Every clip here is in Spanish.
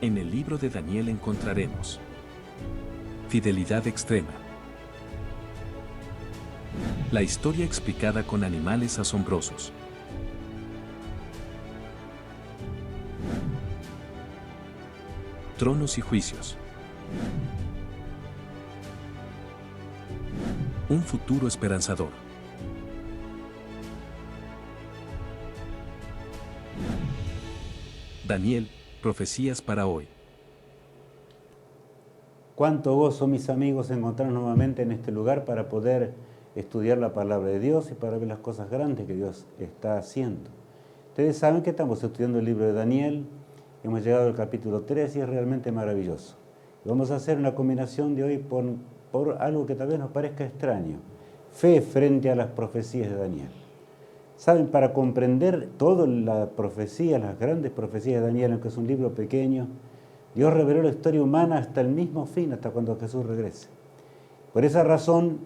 En el libro de Daniel encontraremos fidelidad extrema. La historia explicada con animales asombrosos. Tronos y juicios. Un futuro esperanzador. Daniel, profecías para hoy. Cuánto gozo, mis amigos, encontrarnos nuevamente en este lugar para poder estudiar la palabra de Dios y para ver las cosas grandes que Dios está haciendo. Ustedes saben que estamos estudiando el libro de Daniel, hemos llegado al capítulo 3 y es realmente maravilloso. Vamos a hacer una combinación de hoy por algo que tal vez nos parezca extraño: fe frente a las profecías de Daniel. Saben, para comprender toda la profecía, las grandes profecías de Daniel, aunque es un libro pequeño, Dios reveló la historia humana hasta el mismo fin, hasta cuando Jesús regrese. Por esa razón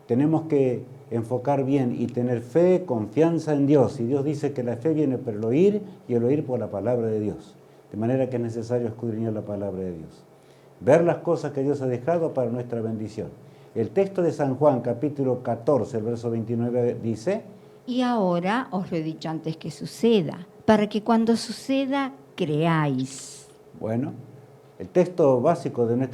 tenemos que enfocar bien y tener fe, confianza en Dios. Y Dios dice que la fe viene por el oír y el oír por la palabra de Dios. De manera que es necesario escudriñar la palabra de Dios. Ver las cosas que Dios ha dejado para nuestra bendición. El texto de San Juan, capítulo 14, el verso 29, dice: Y ahora os lo he dicho antes que suceda, para que cuando suceda creáis. Bueno, el texto básico de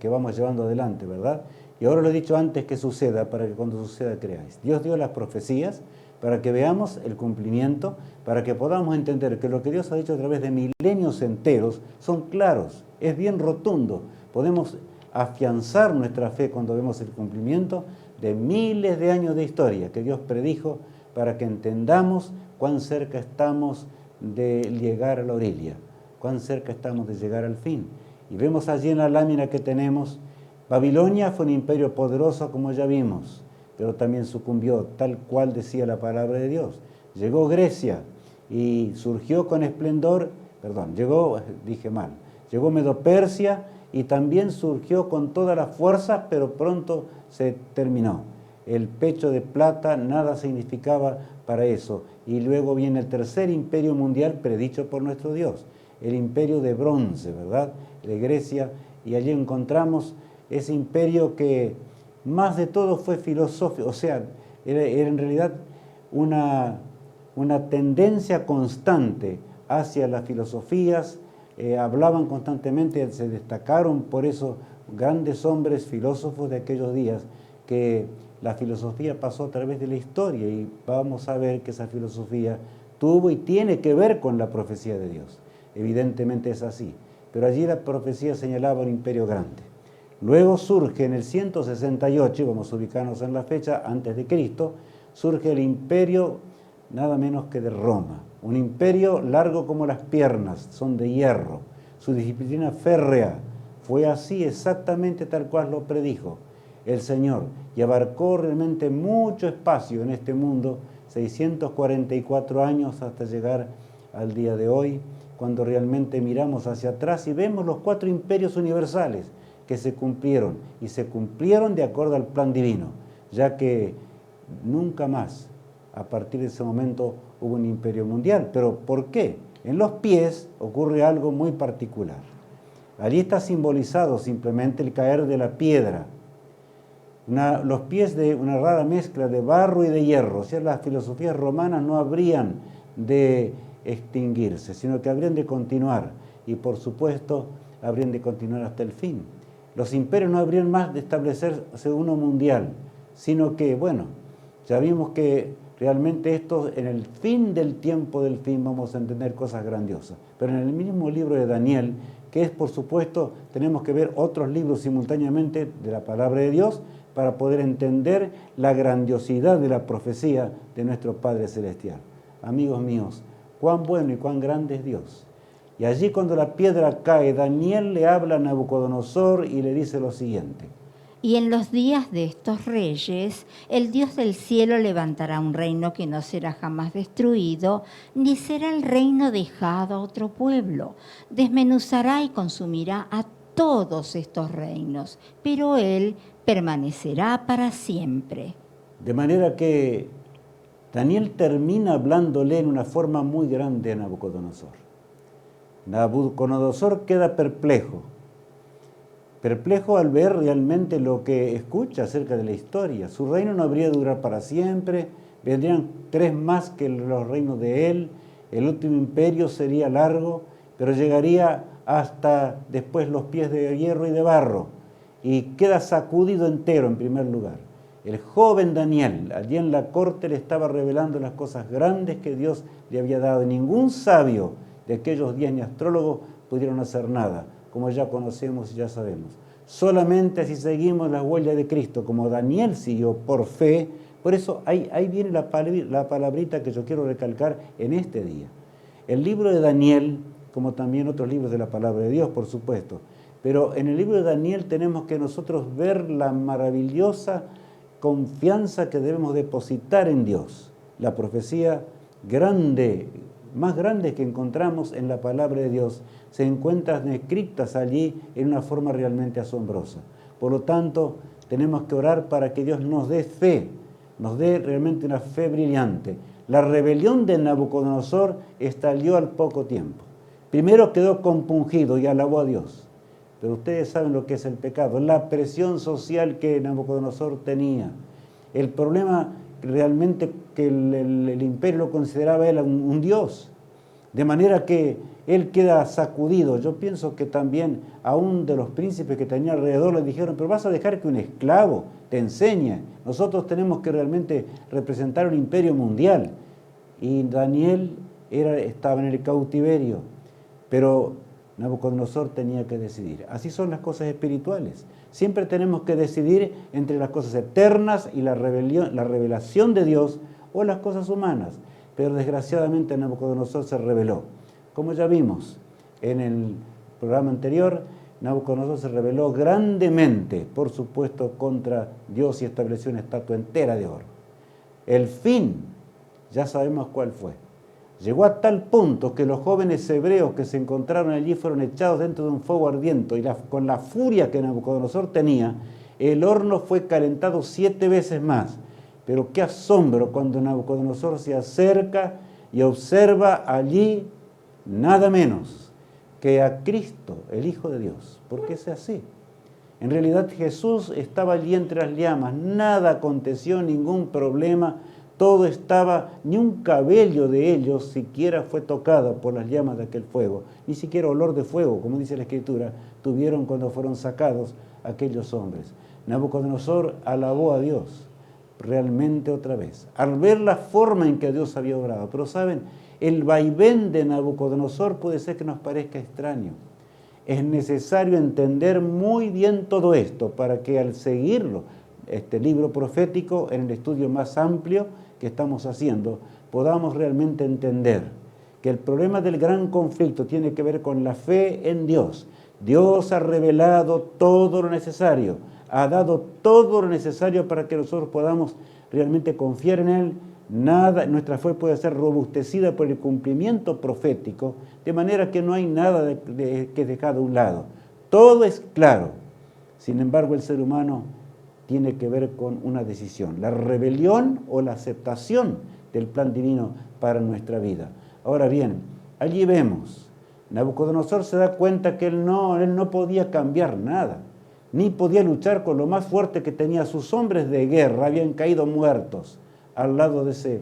que vamos llevando adelante, ¿verdad? Y ahora lo he dicho antes que suceda, para que cuando suceda creáis. Dios dio las profecías para que veamos el cumplimiento, para que podamos entender que lo que Dios ha dicho a través de milenios enteros son claros, es bien rotundo. Podemos afianzar nuestra fe cuando vemos el cumplimiento de miles de años de historia que Dios predijo, para que entendamos cuán cerca estamos de llegar a la orilla, cuán cerca estamos de llegar al fin. Y vemos allí en la lámina que tenemos: Babilonia fue un imperio poderoso, como ya vimos, pero también sucumbió, tal cual decía la palabra de Dios. Llegó Grecia y surgió con esplendor, llegó Medo-Persia y también surgió con toda la fuerza, pero pronto se terminó. El pecho de plata nada significaba para eso. Y luego viene el tercer imperio mundial predicho por nuestro Dios, el imperio de bronce, ¿verdad?, de Grecia. Y allí encontramos ese imperio que más de todo fue filosófico, o sea, era en realidad una tendencia constante hacia las filosofías. Hablaban constantemente, se destacaron por eso grandes hombres filósofos de aquellos días, que la filosofía pasó a través de la historia, y vamos a ver que esa filosofía tuvo y tiene que ver con la profecía de Dios. Evidentemente es así, pero allí la profecía señalaba un imperio grande. Luego surge en el 168, y vamos a ubicarnos en la fecha, antes de Cristo, surge el imperio nada menos que de Roma. Un imperio largo como las piernas, son de hierro. Su disciplina férrea fue así, exactamente tal cual lo predijo el Señor, y abarcó realmente mucho espacio en este mundo, 644 años hasta llegar al día de hoy, cuando realmente miramos hacia atrás y vemos los 4 imperios universales que se cumplieron, y se cumplieron de acuerdo al plan divino, ya que nunca más a partir de ese momento hubo un imperio mundial. ¿Pero por qué? En los pies ocurre algo muy particular. Allí está simbolizado simplemente el caer de la piedra. Los pies de una rara mezcla de barro y de hierro. O sea, las filosofías romanas no habrían de extinguirse, sino que habrían de continuar. Y por supuesto, habrían de continuar hasta el fin. Los imperios no habrían más de establecerse uno mundial, sino que, bueno, ya vimos que realmente esto, en el fin del tiempo del fin, vamos a entender cosas grandiosas. Pero en el mismo libro de Daniel, que es, por supuesto, tenemos que ver otros libros simultáneamente de la palabra de Dios, para poder entender la grandiosidad de la profecía de nuestro Padre Celestial. Amigos míos, cuán bueno y cuán grande es Dios. Y allí, cuando la piedra cae, Daniel le habla a Nabucodonosor y le dice lo siguiente: Y en los días de estos reyes, el Dios del cielo levantará un reino que no será jamás destruido, ni será el reino dejado a otro pueblo. Desmenuzará y consumirá a todos estos reinos, pero él permanecerá para siempre. De manera que Daniel termina hablándole en una forma muy grande a Nabucodonosor. Nabucodonosor queda perplejo. Perplejo al ver realmente lo que escucha acerca de la historia. Su reino no habría de durar para siempre, vendrían 3 más que los reinos de él, el último imperio sería largo, pero llegaría hasta después los pies de hierro y de barro, y queda sacudido entero en primer lugar. El joven Daniel, allí en la corte, le estaba revelando las cosas grandes que Dios le había dado, y ningún sabio de aquellos días ni astrólogos pudieron hacer nada, como ya conocemos y ya sabemos. Solamente si seguimos las huellas de Cristo, como Daniel siguió por fe. Por eso ahí viene la palabrita que yo quiero recalcar en este día. El libro de Daniel, como también otros libros de la palabra de Dios, por supuesto, pero en el libro de Daniel tenemos que nosotros ver la maravillosa confianza que debemos depositar en Dios. La profecía grande, más grande que encontramos en la palabra de Dios, se encuentran escritas allí en una forma realmente asombrosa. Por lo tanto, tenemos que orar para que Dios nos dé fe, nos dé realmente una fe brillante. La rebelión de Nabucodonosor estalló al poco tiempo. Primero quedó compungido y alabó a Dios. Pero ustedes saben lo que es el pecado, la presión social que Nabucodonosor tenía, el problema realmente que el imperio lo consideraba él un dios, de manera que él queda sacudido. Yo pienso que también a un de los príncipes que tenía alrededor le dijeron, pero vas a dejar que un esclavo te enseñe, nosotros tenemos que realmente representar un imperio mundial. Y Daniel estaba en el cautiverio, pero Nabucodonosor tenía que decidir. Así son las cosas espirituales. Siempre tenemos que decidir entre las cosas eternas y la revelación de Dios o las cosas humanas. Pero desgraciadamente Nabucodonosor se rebeló. Como ya vimos en el programa anterior, Nabucodonosor se rebeló grandemente, por supuesto, contra Dios y estableció una estatua entera de oro. El fin, ya sabemos cuál fue. Llegó a tal punto que los jóvenes hebreos que se encontraron allí fueron echados dentro de un fuego ardiente, y con la furia que Nabucodonosor tenía, el horno fue calentado 7 veces más. Pero qué asombro cuando Nabucodonosor se acerca y observa allí nada menos que a Cristo, el Hijo de Dios. ¿Por qué es así? En realidad Jesús estaba allí entre las llamas, nada aconteció, ningún problema. Todo estaba, ni un cabello de ellos siquiera fue tocado por las llamas de aquel fuego, ni siquiera olor de fuego, como dice la Escritura, tuvieron cuando fueron sacados aquellos hombres. Nabucodonosor alabó a Dios realmente otra vez, al ver la forma en que Dios había obrado. Pero saben, el vaivén de Nabucodonosor puede ser que nos parezca extraño. Es necesario entender muy bien todo esto para que al seguirlo, este libro profético, en el estudio más amplio que estamos haciendo, podamos realmente entender que el problema del gran conflicto tiene que ver con la fe en Dios. Dios ha revelado todo lo necesario, ha dado todo lo necesario para que nosotros podamos realmente confiar en Él. Nuestra fe puede ser robustecida por el cumplimiento profético, de manera que no hay nada que es dejado a un lado. Todo es claro. Sin embargo, el ser humano tiene que ver con una decisión, la rebelión o la aceptación del plan divino para nuestra vida. Ahora bien, allí vemos, Nabucodonosor se da cuenta que él no podía cambiar nada, ni podía luchar con lo más fuerte que tenía. Sus hombres de guerra habían caído muertos al lado de ese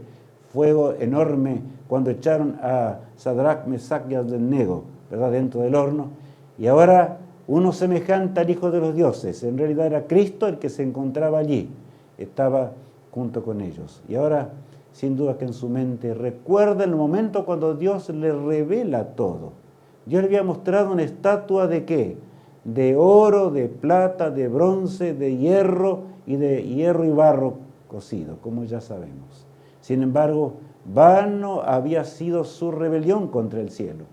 fuego enorme cuando echaron a Sadrach, Mesach y Abednego, ¿verdad?, dentro del horno. Y ahora uno semejante al Hijo de los dioses, en realidad era Cristo el que se encontraba allí, estaba junto con ellos. Y ahora, sin duda que en su mente recuerda el momento cuando Dios le revela todo. Dios le había mostrado una estatua ¿de qué? De oro, de plata, de bronce, de hierro y barro cocido, como ya sabemos. Sin embargo, vano había sido su rebelión contra el cielo.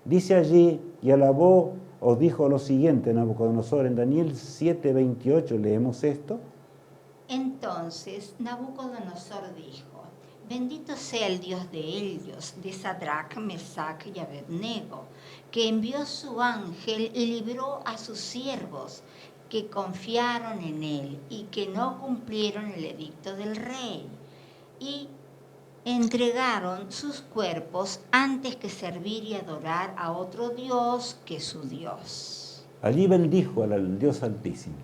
Dice allí, y alabó, os dijo lo siguiente Nabucodonosor, en Daniel 7:28 leemos esto. Entonces Nabucodonosor dijo: bendito sea el Dios de ellos, de Sadrach, Mesach y Abednego, que envió su ángel y libró a sus siervos, que confiaron en él y que no cumplieron el edicto del rey. Y entregaron sus cuerpos antes que servir y adorar a otro Dios que su Dios. Allí bendijo al Dios Altísimo.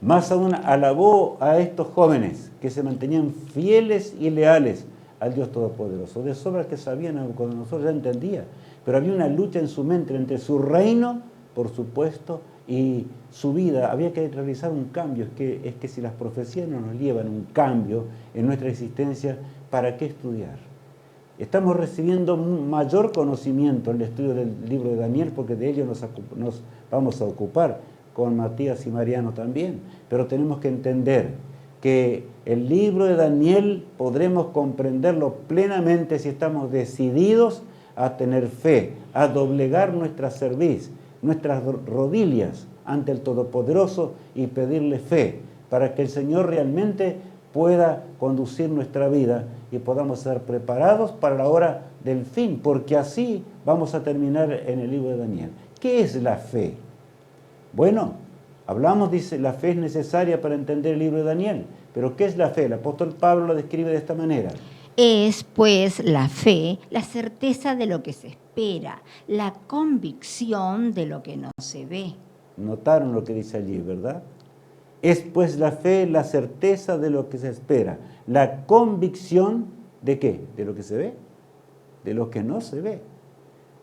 Más aún alabó a estos jóvenes que se mantenían fieles y leales al Dios Todopoderoso. De sobra que sabían, cuando nosotros ya entendía, pero había una lucha en su mente entre su reino, por supuesto, y su vida. Había que realizar un cambio. Es que si las profecías no nos llevan un cambio en nuestra existencia, ¿para qué estudiar? Estamos recibiendo un mayor conocimiento en el estudio del libro de Daniel, porque de ello nos vamos a ocupar con Matías y Mariano también. Pero tenemos que entender que el libro de Daniel podremos comprenderlo plenamente si estamos decididos a tener fe, a doblegar nuestra cerviz, nuestras rodillas ante el Todopoderoso y pedirle fe para que el Señor realmente pueda conducir nuestra vida y podamos ser preparados para la hora del fin, porque así vamos a terminar en el libro de Daniel. ¿Qué es la fe? Bueno, hablamos, dice, la fe es necesaria para entender el libro de Daniel, pero ¿qué es la fe? El apóstol Pablo lo describe de esta manera. Es, pues, la fe, la certeza de lo que se espera, la convicción de lo que no se ve. Notaron lo que dice allí, ¿verdad? Es, pues, la fe, la certeza de lo que se espera, la convicción ¿de qué? ¿De lo que se ve? De lo que no se ve.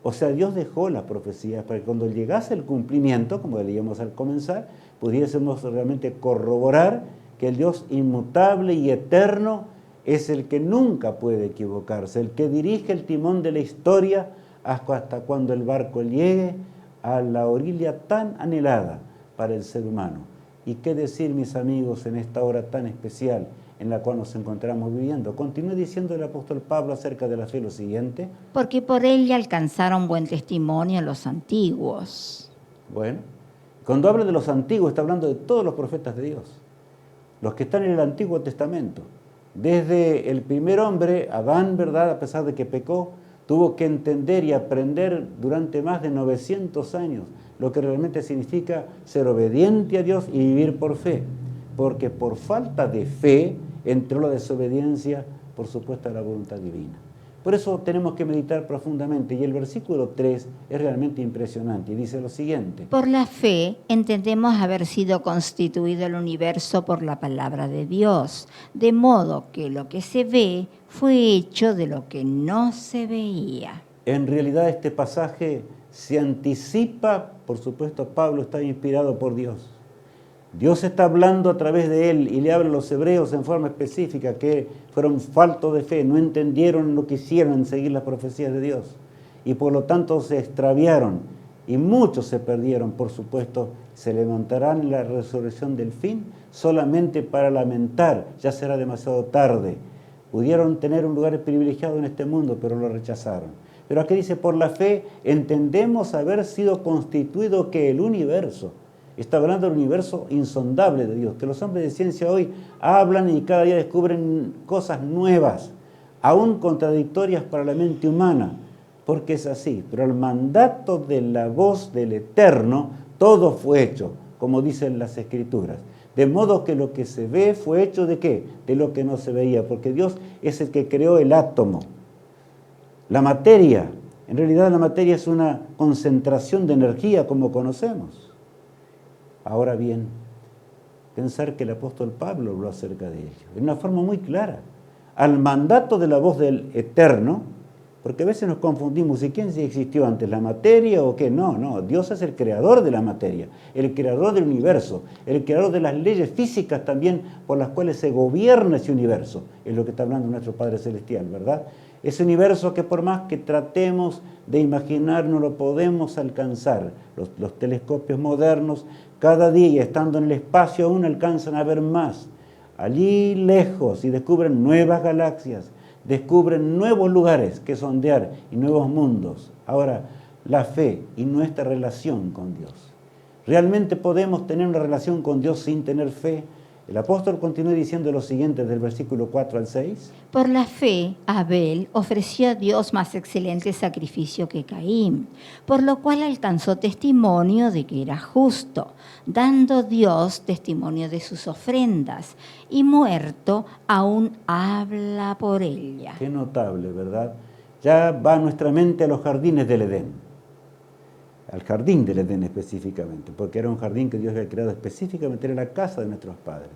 O sea, Dios dejó las profecías para que cuando llegase el cumplimiento, como leíamos al comenzar, pudiésemos realmente corroborar que el Dios inmutable y eterno es el que nunca puede equivocarse, el que dirige el timón de la historia hasta cuando el barco llegue a la orilla tan anhelada para el ser humano. ¿Y qué decir, mis amigos, en esta hora tan especial en la cual nos encontramos viviendo? Continúa diciendo el apóstol Pablo acerca de la fe lo siguiente. Porque por ella alcanzaron buen testimonio los antiguos. Bueno, cuando habla de los antiguos está hablando de todos los profetas de Dios, los que están en el Antiguo Testamento. Desde el primer hombre, Adán, ¿verdad?, a pesar de que pecó, tuvo que entender y aprender durante más de 900 años lo que realmente significa ser obediente a Dios y vivir por fe. Porque por falta de fe entró la desobediencia, por supuesto, a la voluntad divina. Por eso tenemos que meditar profundamente. Y el versículo 3 es realmente impresionante y dice lo siguiente. Por la fe entendemos haber sido constituido el universo por la palabra de Dios, de modo que lo que se ve fue hecho de lo que no se veía. En realidad este pasaje se anticipa, por supuesto, Pablo está inspirado por Dios. Dios está hablando a través de él y le habla a los hebreos en forma específica que fueron faltos de fe, no entendieron, no quisieron seguir las profecías de Dios y por lo tanto se extraviaron y muchos se perdieron, por supuesto. Se levantarán en la resurrección del fin solamente para lamentar, ya será demasiado tarde. Pudieron tener un lugar privilegiado en este mundo, pero lo rechazaron. Pero aquí dice, por la fe entendemos haber sido constituido que el universo. Está hablando del universo insondable de Dios, que los hombres de ciencia hoy hablan y cada día descubren cosas nuevas, aún contradictorias para la mente humana, porque es así. Pero al mandato de la voz del Eterno, todo fue hecho, como dicen las Escrituras. De modo que lo que se ve fue hecho ¿de qué? De lo que no se veía, porque Dios es el que creó el átomo. La materia, en realidad la materia es una concentración de energía como conocemos. Ahora bien, pensar que el apóstol Pablo habló acerca de ello, de una forma muy clara, al mandato de la voz del Eterno, porque a veces nos confundimos, ¿y quién sí existió antes, la materia o qué? No, Dios es el creador de la materia, el creador del universo, el creador de las leyes físicas también por las cuales se gobierna ese universo, es lo que está hablando nuestro Padre Celestial, ¿verdad? Ese universo que por más que tratemos de imaginar no lo podemos alcanzar. Los telescopios modernos cada día estando en el espacio aún alcanzan a ver más. Allí lejos y descubren nuevas galaxias, descubren nuevos lugares que sondear y nuevos mundos. Ahora, la fe y nuestra relación con Dios. ¿Realmente podemos tener una relación con Dios sin tener fe? El apóstol continúa diciendo lo siguiente del versículo 4 al 6. Por la fe, Abel ofreció a Dios más excelente sacrificio que Caín, por lo cual alcanzó testimonio de que era justo, dando Dios testimonio de sus ofrendas, y muerto aún habla por ella. Qué notable, ¿verdad? Ya va nuestra mente a los jardines del Edén, al jardín del Edén específicamente, porque era un jardín que Dios había creado específicamente, era la casa de nuestros padres.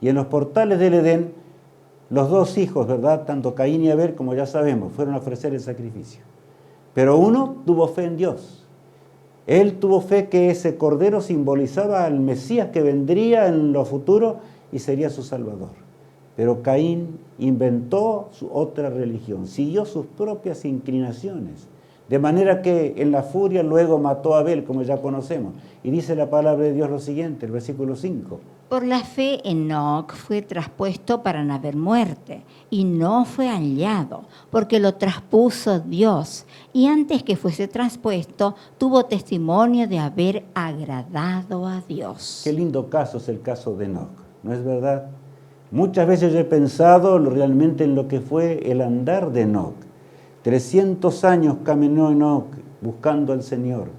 Y en los portales del Edén, los dos hijos, ¿verdad?, tanto Caín y Abel, como ya sabemos, fueron a ofrecer el sacrificio. Pero uno tuvo fe en Dios. Él tuvo fe que ese cordero simbolizaba al Mesías que vendría en lo futuro y sería su Salvador. Pero Caín inventó su otra religión, siguió sus propias inclinaciones. De manera que en la furia luego mató a Abel, como ya conocemos. Y dice la palabra de Dios lo siguiente, el versículo 5. Por la fe, Enoc fue traspuesto para no haber muerte, y no fue hallado, porque lo traspuso Dios, y antes que fuese traspuesto, tuvo testimonio de haber agradado a Dios. Qué lindo caso es el caso de Enoc, ¿no es verdad? Muchas veces yo he pensado realmente en lo que fue el andar de Enoc. 300 años caminó Enoc buscando al Señor,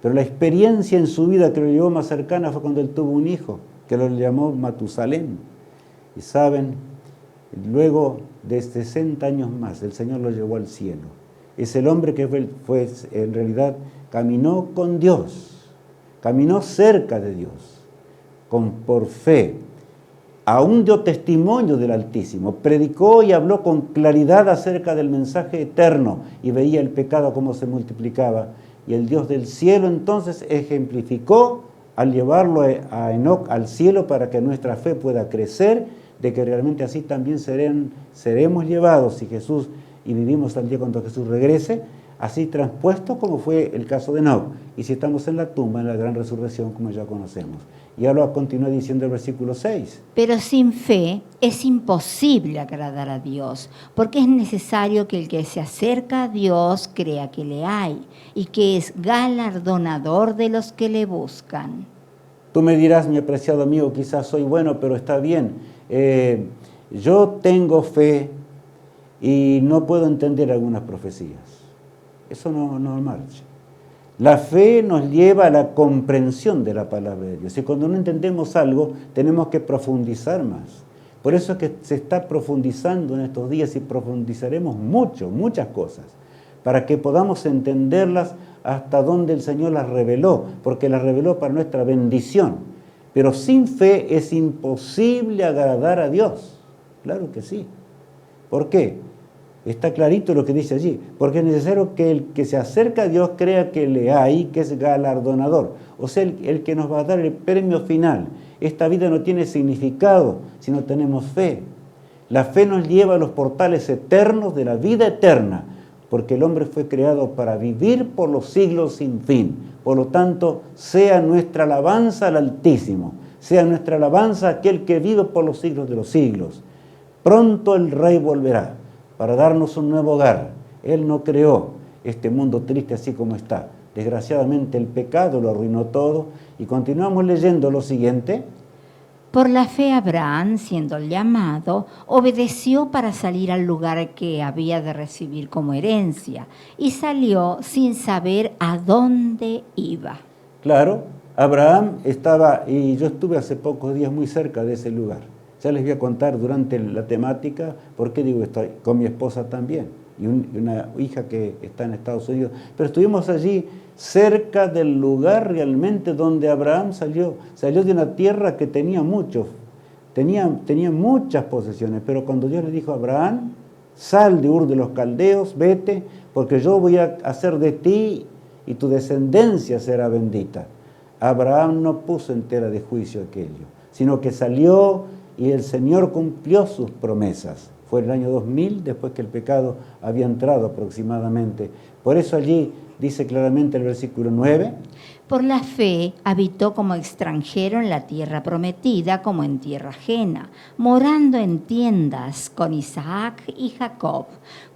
pero la experiencia en su vida que lo llevó más cercana fue cuando él tuvo un hijo, que lo llamó Matusalén. Y saben, luego de 60 años más, el Señor lo llevó al cielo. Es el hombre que fue en realidad, caminó con Dios, caminó cerca de Dios, por fe. Aún dio testimonio del Altísimo, predicó y habló con claridad acerca del mensaje eterno y veía el pecado cómo se multiplicaba. Y el Dios del cielo entonces ejemplificó al llevarlo a Enoc al cielo para que nuestra fe pueda crecer, de que realmente así también seremos llevados si Jesús, y vivimos al día cuando Jesús regrese, así transpuesto como fue el caso de Enoc. Y si estamos en la tumba, en la gran resurrección, como ya conocemos. Y ahora continúa diciendo el versículo 6. Pero sin fe es imposible agradar a Dios, porque es necesario que el que se acerca a Dios crea que le hay y que es galardonador de los que le buscan. Tú me dirás, mi apreciado amigo, quizás soy bueno, pero está bien. Yo tengo fe y no puedo entender algunas profecías. Eso no marcha. La fe nos lleva a la comprensión de la palabra de Dios. Y cuando no entendemos algo, tenemos que profundizar más. Por eso es que se está profundizando en estos días y profundizaremos muchas cosas, para que podamos entenderlas hasta donde el Señor las reveló, porque las reveló para nuestra bendición. Pero sin fe es imposible agradar a Dios. Claro que sí. ¿Por qué? Está clarito lo que dice allí, porque es necesario que el que se acerca a Dios crea que le hay, que es galardonador, o sea, el que nos va a dar el premio final. Esta vida no tiene significado si no tenemos fe. La fe nos lleva a los portales eternos de la vida eterna, porque el hombre fue creado para vivir por los siglos sin fin. Por lo tanto, sea nuestra alabanza al Altísimo, sea nuestra alabanza a aquel que vive por los siglos de los siglos. Pronto el Rey volverá para darnos un nuevo hogar. Él no creó este mundo triste así como está. Desgraciadamente el pecado lo arruinó todo. Y continuamos leyendo lo siguiente. Por la fe Abraham, siendo llamado, obedeció para salir al lugar que había de recibir como herencia, y salió sin saber a dónde iba. Claro, Abraham estaba, y yo estuve hace pocos días muy cerca de ese lugar. Ya les voy a contar durante la temática por qué digo esto, con mi esposa también, y una hija que está en Estados Unidos. Pero estuvimos allí cerca del lugar realmente donde Abraham salió de una tierra que tenía tenía muchas posesiones, pero cuando Dios le dijo a Abraham, sal de Ur de los Caldeos, vete, porque yo voy a hacer de ti y tu descendencia será bendita. Abraham no puso en tela de juicio aquello, sino que salió y el Señor cumplió sus promesas. Fue el año 2000, después que el pecado había entrado aproximadamente. Por eso allí dice claramente el versículo 9. Por la fe habitó como extranjero en la tierra prometida como en tierra ajena, morando en tiendas con Isaac y Jacob,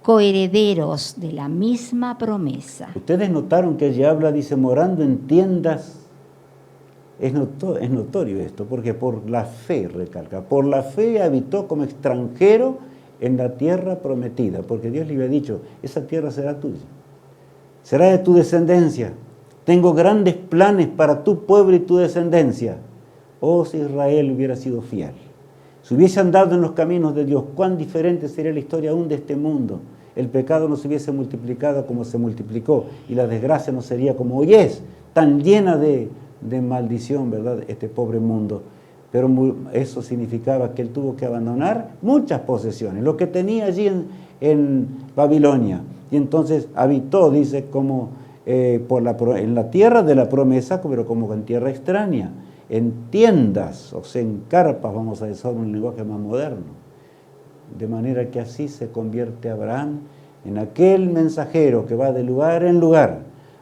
coherederos de la misma promesa. Ustedes notaron que allí habla, dice, morando en tiendas. Es notorio esto, porque por la fe, recalca, por la fe habitó como extranjero en la tierra prometida, porque Dios le había dicho, esa tierra será tuya, será de tu descendencia, tengo grandes planes para tu pueblo y tu descendencia. Oh, si Israel hubiera sido fiel, si hubiese andado en los caminos de Dios, cuán diferente sería la historia aún de este mundo. El pecado no se hubiese multiplicado como se multiplicó, y la desgracia no sería como hoy es, tan llena de maldición, ¿verdad?, este pobre mundo. Pero eso significaba que él tuvo que abandonar muchas posesiones, lo que tenía allí en Babilonia. Y entonces habitó, dice, como en la tierra de la promesa, pero como en tierra extraña, en tiendas, o sea, en carpas, vamos a usar un lenguaje más moderno. De manera que así se convierte Abraham en aquel mensajero que va de lugar en lugar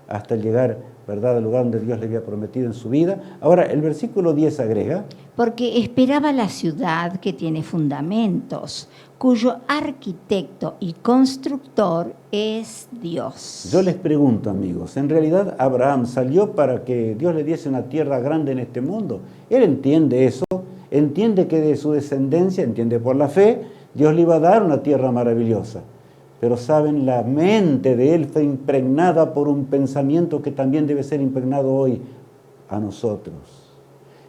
hasta llegar, ¿verdad?, al lugar donde Dios le había prometido en su vida. Ahora, el versículo 10 agrega: porque esperaba la ciudad que tiene fundamentos, cuyo arquitecto y constructor es Dios. Yo les pregunto, amigos, ¿en realidad Abraham salió para que Dios le diese una tierra grande en este mundo? Él entiende eso, entiende que de su descendencia, entiende por la fe, Dios le iba a dar una tierra maravillosa. Pero saben, la mente de él fue impregnada por un pensamiento que también debe ser impregnado hoy a nosotros.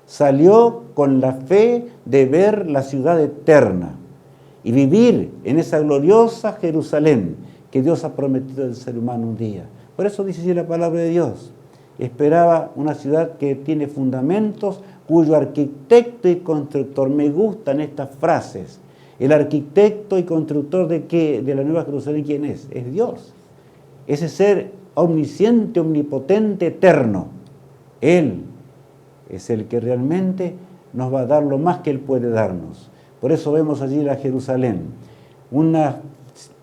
Salió con la fe de ver la ciudad eterna y vivir en esa gloriosa Jerusalén que Dios ha prometido al ser humano un día. Por eso dice así la palabra de Dios. Esperaba una ciudad que tiene fundamentos, cuyo arquitecto y constructor, me gustan estas frases. El arquitecto y constructor de qué, de la Nueva Jerusalén, ¿quién es? Es Dios. Ese ser omnisciente, omnipotente, eterno. Él es el que realmente nos va a dar lo más que Él puede darnos. Por eso vemos allí la Jerusalén,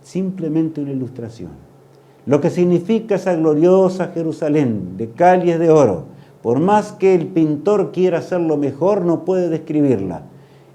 simplemente una ilustración. Lo que significa esa gloriosa Jerusalén de calles de oro, por más que el pintor quiera hacerlo mejor, no puede describirla.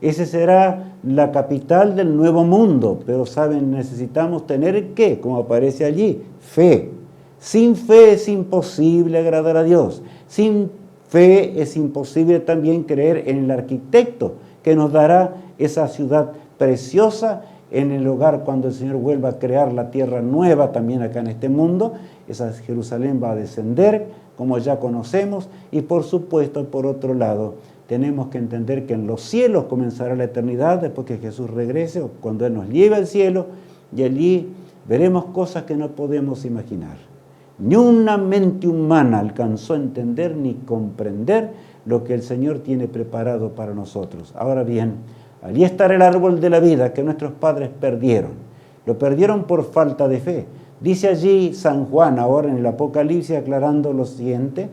Esa será la capital del nuevo mundo, pero saben, necesitamos tener ¿qué? Como aparece allí, fe. Sin fe es imposible agradar a Dios. Sin fe es imposible también creer en el arquitecto que nos dará esa ciudad preciosa en el hogar cuando el Señor vuelva a crear la tierra nueva también acá en este mundo. Esa Jerusalén va a descender, como ya conocemos, y por supuesto, por otro lado, tenemos que entender que en los cielos comenzará la eternidad después que Jesús regrese o cuando Él nos lleve al cielo, y allí veremos cosas que no podemos imaginar. Ni una mente humana alcanzó a entender ni comprender lo que el Señor tiene preparado para nosotros. Ahora bien, allí estará el árbol de la vida que nuestros padres perdieron. Lo perdieron por falta de fe. Dice allí San Juan ahora en el Apocalipsis aclarando lo siguiente: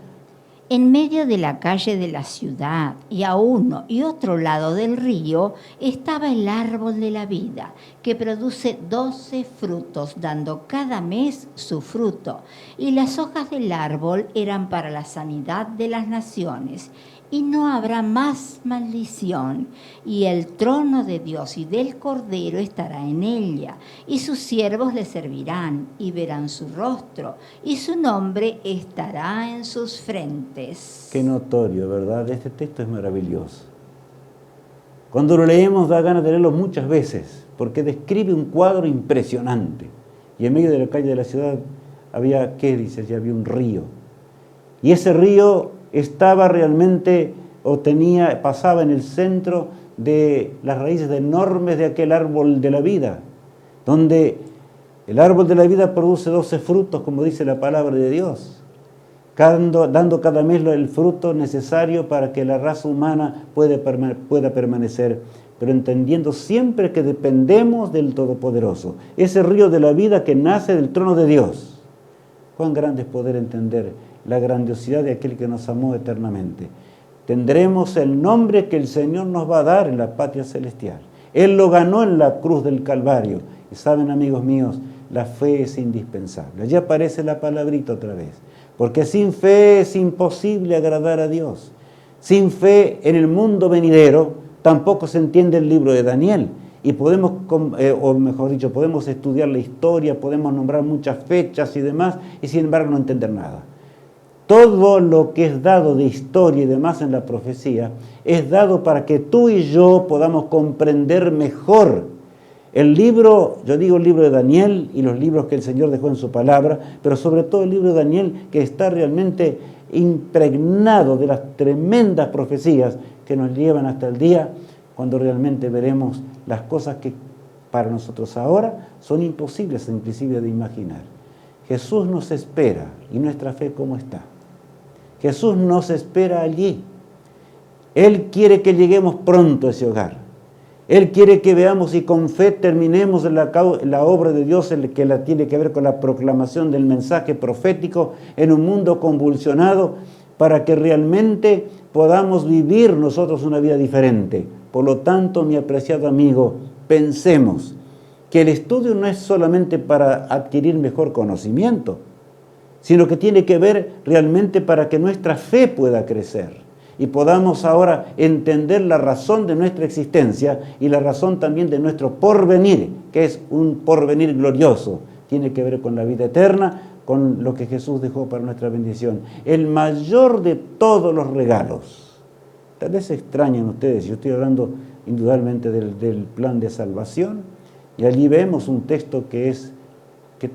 en medio de la calle de la ciudad y a uno y otro lado del río estaba el árbol de la vida, que produce 12 frutos, dando cada mes su fruto. Y las hojas del árbol eran para la sanidad de las naciones. Y no habrá más maldición, y el trono de Dios y del Cordero estará en ella, y sus siervos le servirán, y verán su rostro, y su nombre estará en sus frentes. Qué notorio, ¿verdad? Este texto es maravilloso. Cuando lo leemos da ganas de leerlo muchas veces, porque describe un cuadro impresionante. Y en medio de la calle de la ciudad había, ¿qué dice? Ya había un río. Y ese río estaba realmente, pasaba en el centro de las raíces enormes de aquel árbol de la vida, donde el árbol de la vida produce 12 frutos, como dice la palabra de Dios, dando cada mes el fruto necesario para que la raza humana pueda permanecer, pero entendiendo siempre que dependemos del Todopoderoso, ese río de la vida que nace del trono de Dios. Cuán grande es poder entender la grandiosidad de aquel que nos amó eternamente. Tendremos el nombre que el Señor nos va a dar en la patria celestial. Él lo ganó en la cruz del Calvario. Y saben, amigos míos, la fe es indispensable. Allí aparece la palabrita otra vez. Porque sin fe es imposible agradar a Dios. Sin fe en el mundo venidero tampoco se entiende el libro de Daniel. Y podemos, o mejor dicho, podemos estudiar la historia, podemos nombrar muchas fechas y demás, y sin embargo no entender nada. Todo lo que es dado de historia y demás en la profecía es dado para que tú y yo podamos comprender mejor el libro, yo digo el libro de Daniel y los libros que el Señor dejó en su palabra, pero sobre todo el libro de Daniel, que está realmente impregnado de las tremendas profecías que nos llevan hasta el día cuando realmente veremos las cosas que para nosotros ahora son imposibles inclusive de imaginar. Jesús nos espera, y nuestra fe ¿cómo está? Jesús nos espera allí. Él quiere que lleguemos pronto a ese hogar. Él quiere que veamos y con fe terminemos la obra de Dios, que la tiene que ver con la proclamación del mensaje profético en un mundo convulsionado, para que realmente podamos vivir nosotros una vida diferente. Por lo tanto, mi apreciado amigo, pensemos que el estudio no es solamente para adquirir mejor conocimiento, sino que tiene que ver realmente para que nuestra fe pueda crecer y podamos ahora entender la razón de nuestra existencia y la razón también de nuestro porvenir, que es un porvenir glorioso. Tiene que ver con la vida eterna, con lo que Jesús dejó para nuestra bendición. El mayor de todos los regalos. Tal vez se extrañen ustedes, yo estoy hablando indudablemente del plan de salvación, y allí vemos un texto que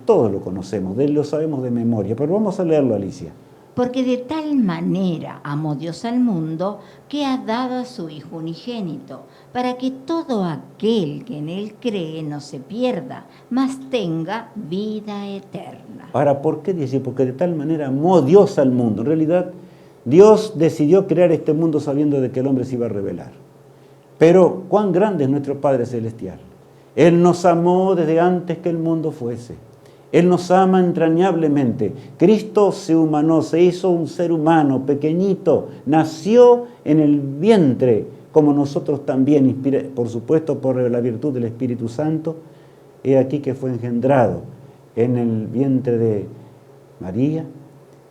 todos lo conocemos, de él lo sabemos de memoria, pero vamos a leerlo, Alicia. Porque de tal manera amó Dios al mundo que ha dado a su Hijo unigénito, para que todo aquel que en él cree no se pierda, mas tenga vida eterna. ¿Por qué dice? Porque de tal manera amó Dios al mundo. En realidad, Dios decidió crear este mundo sabiendo de que el hombre se iba a rebelar. Pero cuán grande es nuestro Padre Celestial. Él nos amó desde antes que el mundo fuese. Él nos ama entrañablemente. Cristo se humanó, se hizo un ser humano pequeñito, nació en el vientre, como nosotros también, por supuesto por la virtud del Espíritu Santo. He aquí que fue engendrado en el vientre de María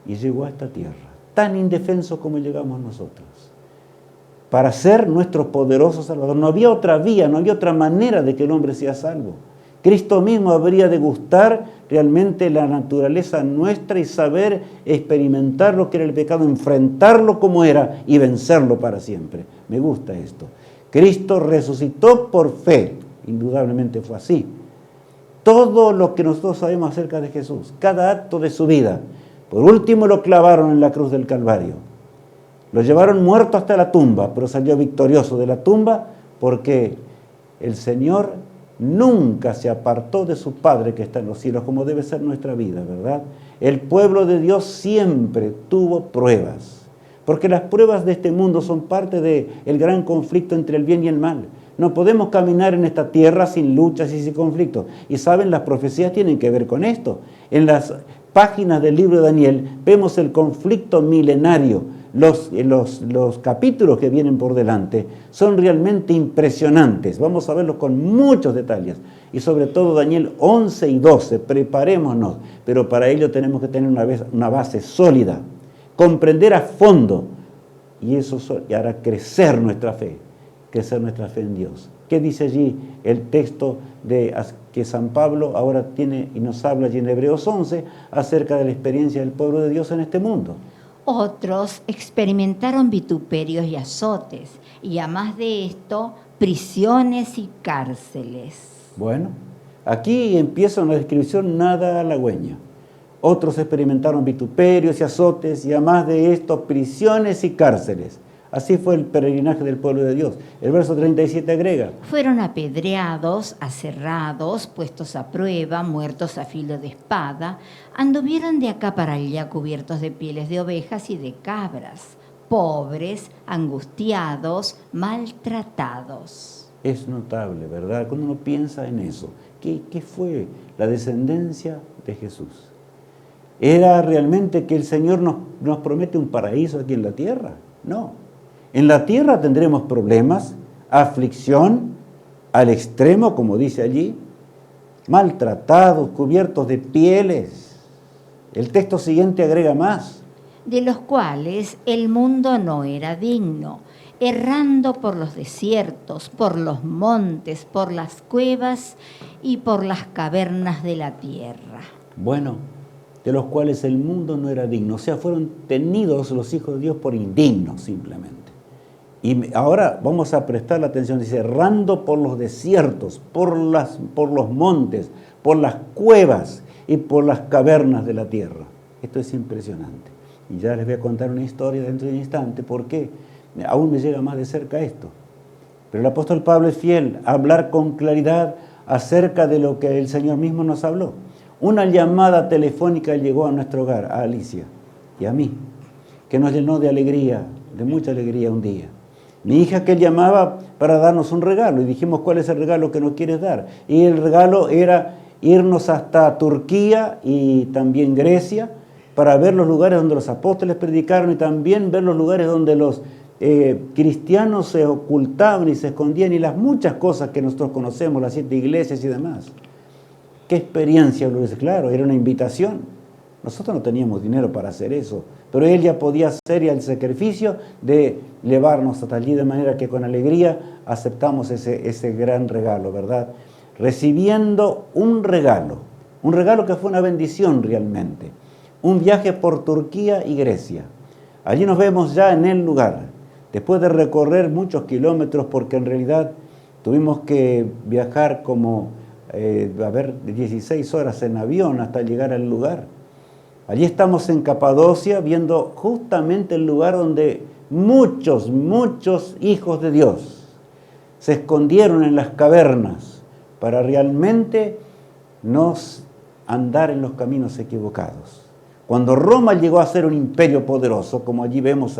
y llegó a esta tierra, tan indefenso como llegamos nosotros, para ser nuestro poderoso Salvador. No había otra vía, no había otra manera de que el hombre sea salvo. Cristo mismo habría de gustar realmente la naturaleza nuestra y saber experimentar lo que era el pecado, enfrentarlo como era y vencerlo para siempre. Me gusta esto. Cristo resucitó por fe, indudablemente fue así. Todo lo que nosotros sabemos acerca de Jesús, cada acto de su vida. Por último lo clavaron en la cruz del Calvario. Lo llevaron muerto hasta la tumba, pero salió victorioso de la tumba porque el Señor nunca se apartó de su Padre que está en los cielos, como debe ser nuestra vida, ¿verdad? El pueblo de Dios siempre tuvo pruebas, porque las pruebas de este mundo son parte del gran conflicto entre el bien y el mal. No podemos caminar en esta tierra sin luchas y sin conflictos. Y saben, las profecías tienen que ver con esto. En las páginas del libro de Daniel vemos el conflicto milenario. Los capítulos que vienen por delante son realmente impresionantes. Vamos a verlos con muchos detalles. Y sobre todo Daniel 11 y 12, preparémonos. Pero para ello tenemos que tener una base sólida, comprender a fondo. Y eso hará crecer nuestra fe en Dios. ¿Qué dice allí el texto que San Pablo ahora tiene y nos habla allí en Hebreos 11 acerca de la experiencia del pueblo de Dios en este mundo? Otros experimentaron vituperios y azotes, y a más de esto, prisiones y cárceles. Bueno, aquí empieza una descripción nada halagüeña. Otros experimentaron vituperios y azotes, y a más de esto, prisiones y cárceles. Así fue el peregrinaje del pueblo de Dios. El verso 37 agrega: fueron apedreados, aserrados, puestos a prueba, muertos a filo de espada, anduvieron de acá para allá cubiertos de pieles de ovejas y de cabras, pobres, angustiados, maltratados. Es notable, ¿verdad? Cuando uno piensa en eso, ¿qué fue la descendencia de Jesús? ¿Era realmente que el Señor nos promete un paraíso aquí en la tierra? No. En la tierra tendremos problemas, aflicción, al extremo, como dice allí, maltratados, cubiertos de pieles. El texto siguiente agrega más: de los cuales el mundo no era digno, errando por los desiertos, por los montes, por las cuevas y por las cavernas de la tierra. Bueno, de los cuales el mundo no era digno. O sea, fueron tenidos los hijos de Dios por indignos simplemente. Y ahora vamos a prestar la atención, dice, errando por los desiertos, por los montes, por las cuevas y por las cavernas de la tierra. Esto es impresionante. Y ya les voy a contar una historia dentro de un instante, porque aún me llega más de cerca esto. Pero el apóstol Pablo es fiel a hablar con claridad acerca de lo que el Señor mismo nos habló. Una llamada telefónica llegó a nuestro hogar, a Alicia y a mí, que nos llenó de alegría, de mucha alegría un día. Mi hija que llamaba para darnos un regalo y dijimos, ¿cuál es el regalo que nos quieres dar? Y el regalo era irnos hasta Turquía y también Grecia para ver los lugares donde los apóstoles predicaron y también ver los lugares donde los cristianos se ocultaban y se escondían y las muchas cosas que nosotros conocemos, las 7 iglesias y demás. ¿Qué experiencia? Claro, era una invitación. Nosotros no teníamos dinero para hacer eso, pero él ya podía hacer el sacrificio de llevarnos hasta allí, de manera que con alegría aceptamos ese gran regalo, ¿verdad? Recibiendo un regalo que fue una bendición realmente. Un viaje por Turquía y Grecia. Allí nos vemos ya en el lugar, después de recorrer muchos kilómetros, porque en realidad tuvimos que viajar como 16 horas en avión hasta llegar al lugar. Allí estamos en Capadocia, viendo justamente el lugar donde muchos hijos de Dios se escondieron en las cavernas para realmente no andar en los caminos equivocados. Cuando Roma llegó a ser un imperio poderoso, como allí vemos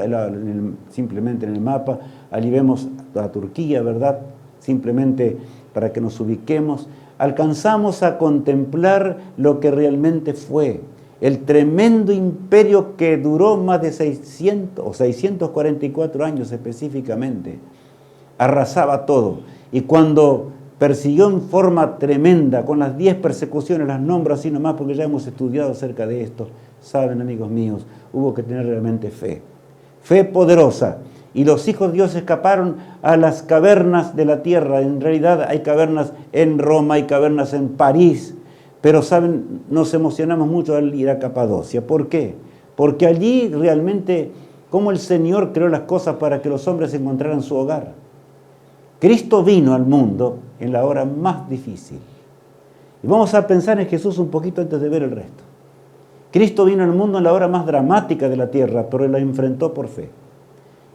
simplemente en el mapa, allí vemos a Turquía, ¿verdad? Simplemente para que nos ubiquemos, alcanzamos a contemplar lo que realmente fue el tremendo imperio que duró más de 644 años específicamente. Arrasaba todo. Y cuando persiguió en forma tremenda, con las 10 persecuciones, las nombro así nomás porque ya hemos estudiado acerca de esto, saben, amigos míos, hubo que tener realmente fe poderosa. Y los hijos de Dios escaparon a las cavernas de la tierra. En realidad hay cavernas en Roma, hay cavernas en París, pero saben, nos emocionamos mucho al ir a Capadocia. ¿Por qué? Porque allí realmente, como el Señor creó las cosas para que los hombres encontraran su hogar. Cristo vino al mundo en la hora más difícil. Y vamos a pensar en Jesús un poquito antes de ver el resto. Cristo vino al mundo en la hora más dramática de la tierra, pero Él la enfrentó por fe.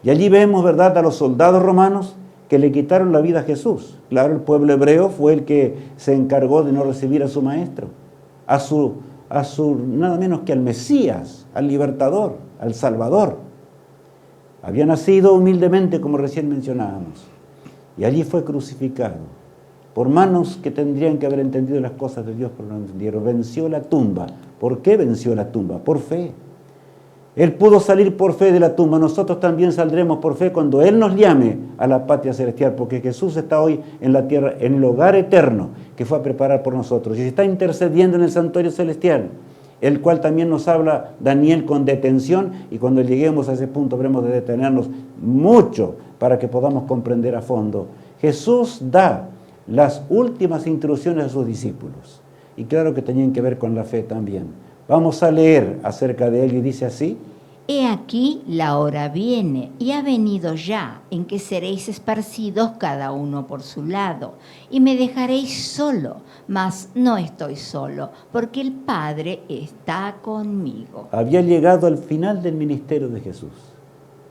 Y allí vemos, ¿verdad?, a los soldados romanos que le quitaron la vida a Jesús. Claro, el pueblo hebreo fue el que se encargó de no recibir a su maestro, a su nada menos que al Mesías, al libertador, al Salvador. Había nacido humildemente, como recién mencionábamos, y allí fue crucificado por manos que tendrían que haber entendido las cosas de Dios, pero no entendieron. Venció la tumba. ¿Por qué venció la tumba? Por fe. Él pudo salir por fe de la tumba. Nosotros también saldremos por fe cuando Él nos llame a la patria celestial, porque Jesús está hoy en la tierra, en el hogar eterno que fue a preparar por nosotros. Y está intercediendo en el santuario celestial, el cual también nos habla Daniel con detención, y cuando lleguemos a ese punto habremos de detenernos mucho para que podamos comprender a fondo. Jesús da las últimas instrucciones a sus discípulos, y claro que tenían que ver con la fe también. Vamos a leer acerca de él y dice así: He aquí la hora viene, y ha venido ya, en que seréis esparcidos cada uno por su lado, y me dejaréis solo, mas no estoy solo, porque el Padre está conmigo. Había llegado al final del ministerio de Jesús.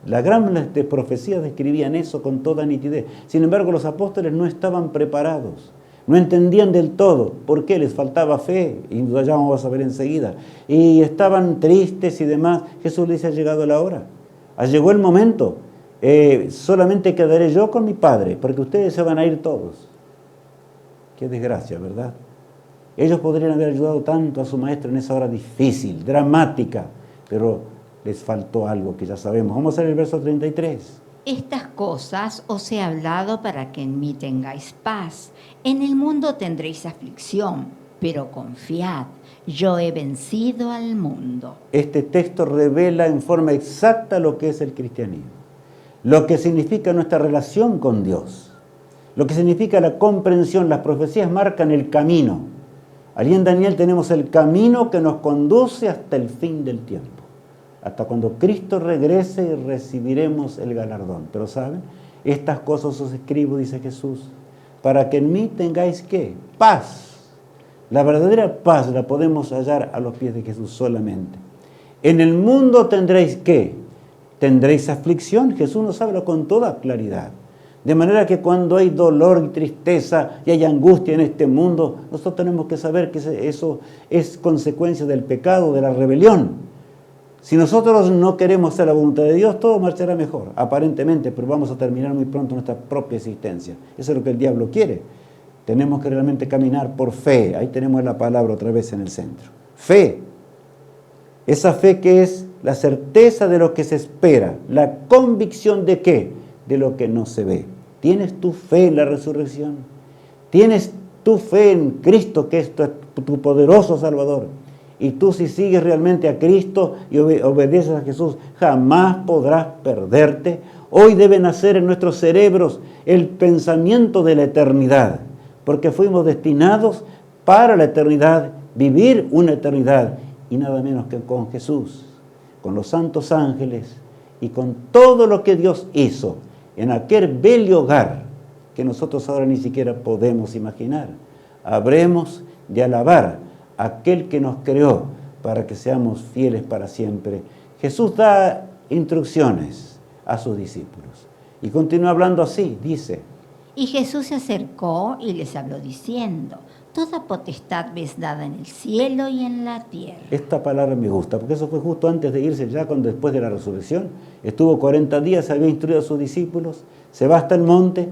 Las grandes profecías describían eso con toda nitidez. Sin embargo, los apóstoles no estaban preparados. No entendían del todo por qué les faltaba fe, y ya vamos a ver enseguida. Y estaban tristes y demás. Jesús les dice: ha llegado la hora, llegó el momento. Solamente quedaré yo con mi Padre, porque ustedes se van a ir todos. Qué desgracia, ¿verdad? Ellos podrían haber ayudado tanto a su maestro en esa hora difícil, dramática, pero les faltó algo que ya sabemos. Vamos a ver el verso 33. Estas cosas os he hablado para que en mí tengáis paz. En el mundo tendréis aflicción, pero confiad, yo he vencido al mundo. Este texto revela en forma exacta lo que es el cristianismo, lo que significa nuestra relación con Dios, lo que significa la comprensión. Las profecías marcan el camino Allí en Daniel tenemos el camino que nos conduce hasta el fin del tiempo. Hasta cuando Cristo regrese y recibiremos el galardón. Pero ¿saben? Estas cosas os escribo, dice Jesús, para que en mí tengáis ¿qué? Paz. La verdadera paz la podemos hallar a los pies de Jesús solamente. En el mundo tendréis ¿qué? Tendréis aflicción. Jesús nos habla con toda claridad. De manera que cuando hay dolor y tristeza y hay angustia en este mundo, nosotros tenemos que saber que eso es consecuencia del pecado, de la rebelión. Si nosotros no queremos hacer la voluntad de Dios, todo marchará mejor, aparentemente, pero vamos a terminar muy pronto nuestra propia existencia. Eso es lo que el diablo quiere. Tenemos que realmente caminar por fe. Ahí tenemos la palabra otra vez en el centro. Fe. Esa fe que es la certeza de lo que se espera. La convicción de ¿qué? De lo que no se ve. ¿Tienes tu fe en la resurrección? ¿Tienes tu fe en Cristo, que es tu poderoso Salvador? Y tú, si sigues realmente a Cristo y obedeces a Jesús, jamás podrás perderte. Hoy debe nacer en nuestros cerebros el pensamiento de la eternidad, porque fuimos destinados para la eternidad, vivir una eternidad, y nada menos que con Jesús, con los santos ángeles y con todo lo que Dios hizo en aquel bello hogar que nosotros ahora ni siquiera podemos imaginar. Habremos de alabar a aquel que nos creó para que seamos fieles para siempre. Jesús da instrucciones a sus discípulos y continúa hablando así, dice: Y Jesús se acercó y les habló diciendo: toda potestad me es dada en el cielo y en la tierra. Esta palabra me gusta, porque eso fue justo antes de irse, ya después de la resurrección. Estuvo 40 días, había instruido a sus discípulos, se va hasta el monte,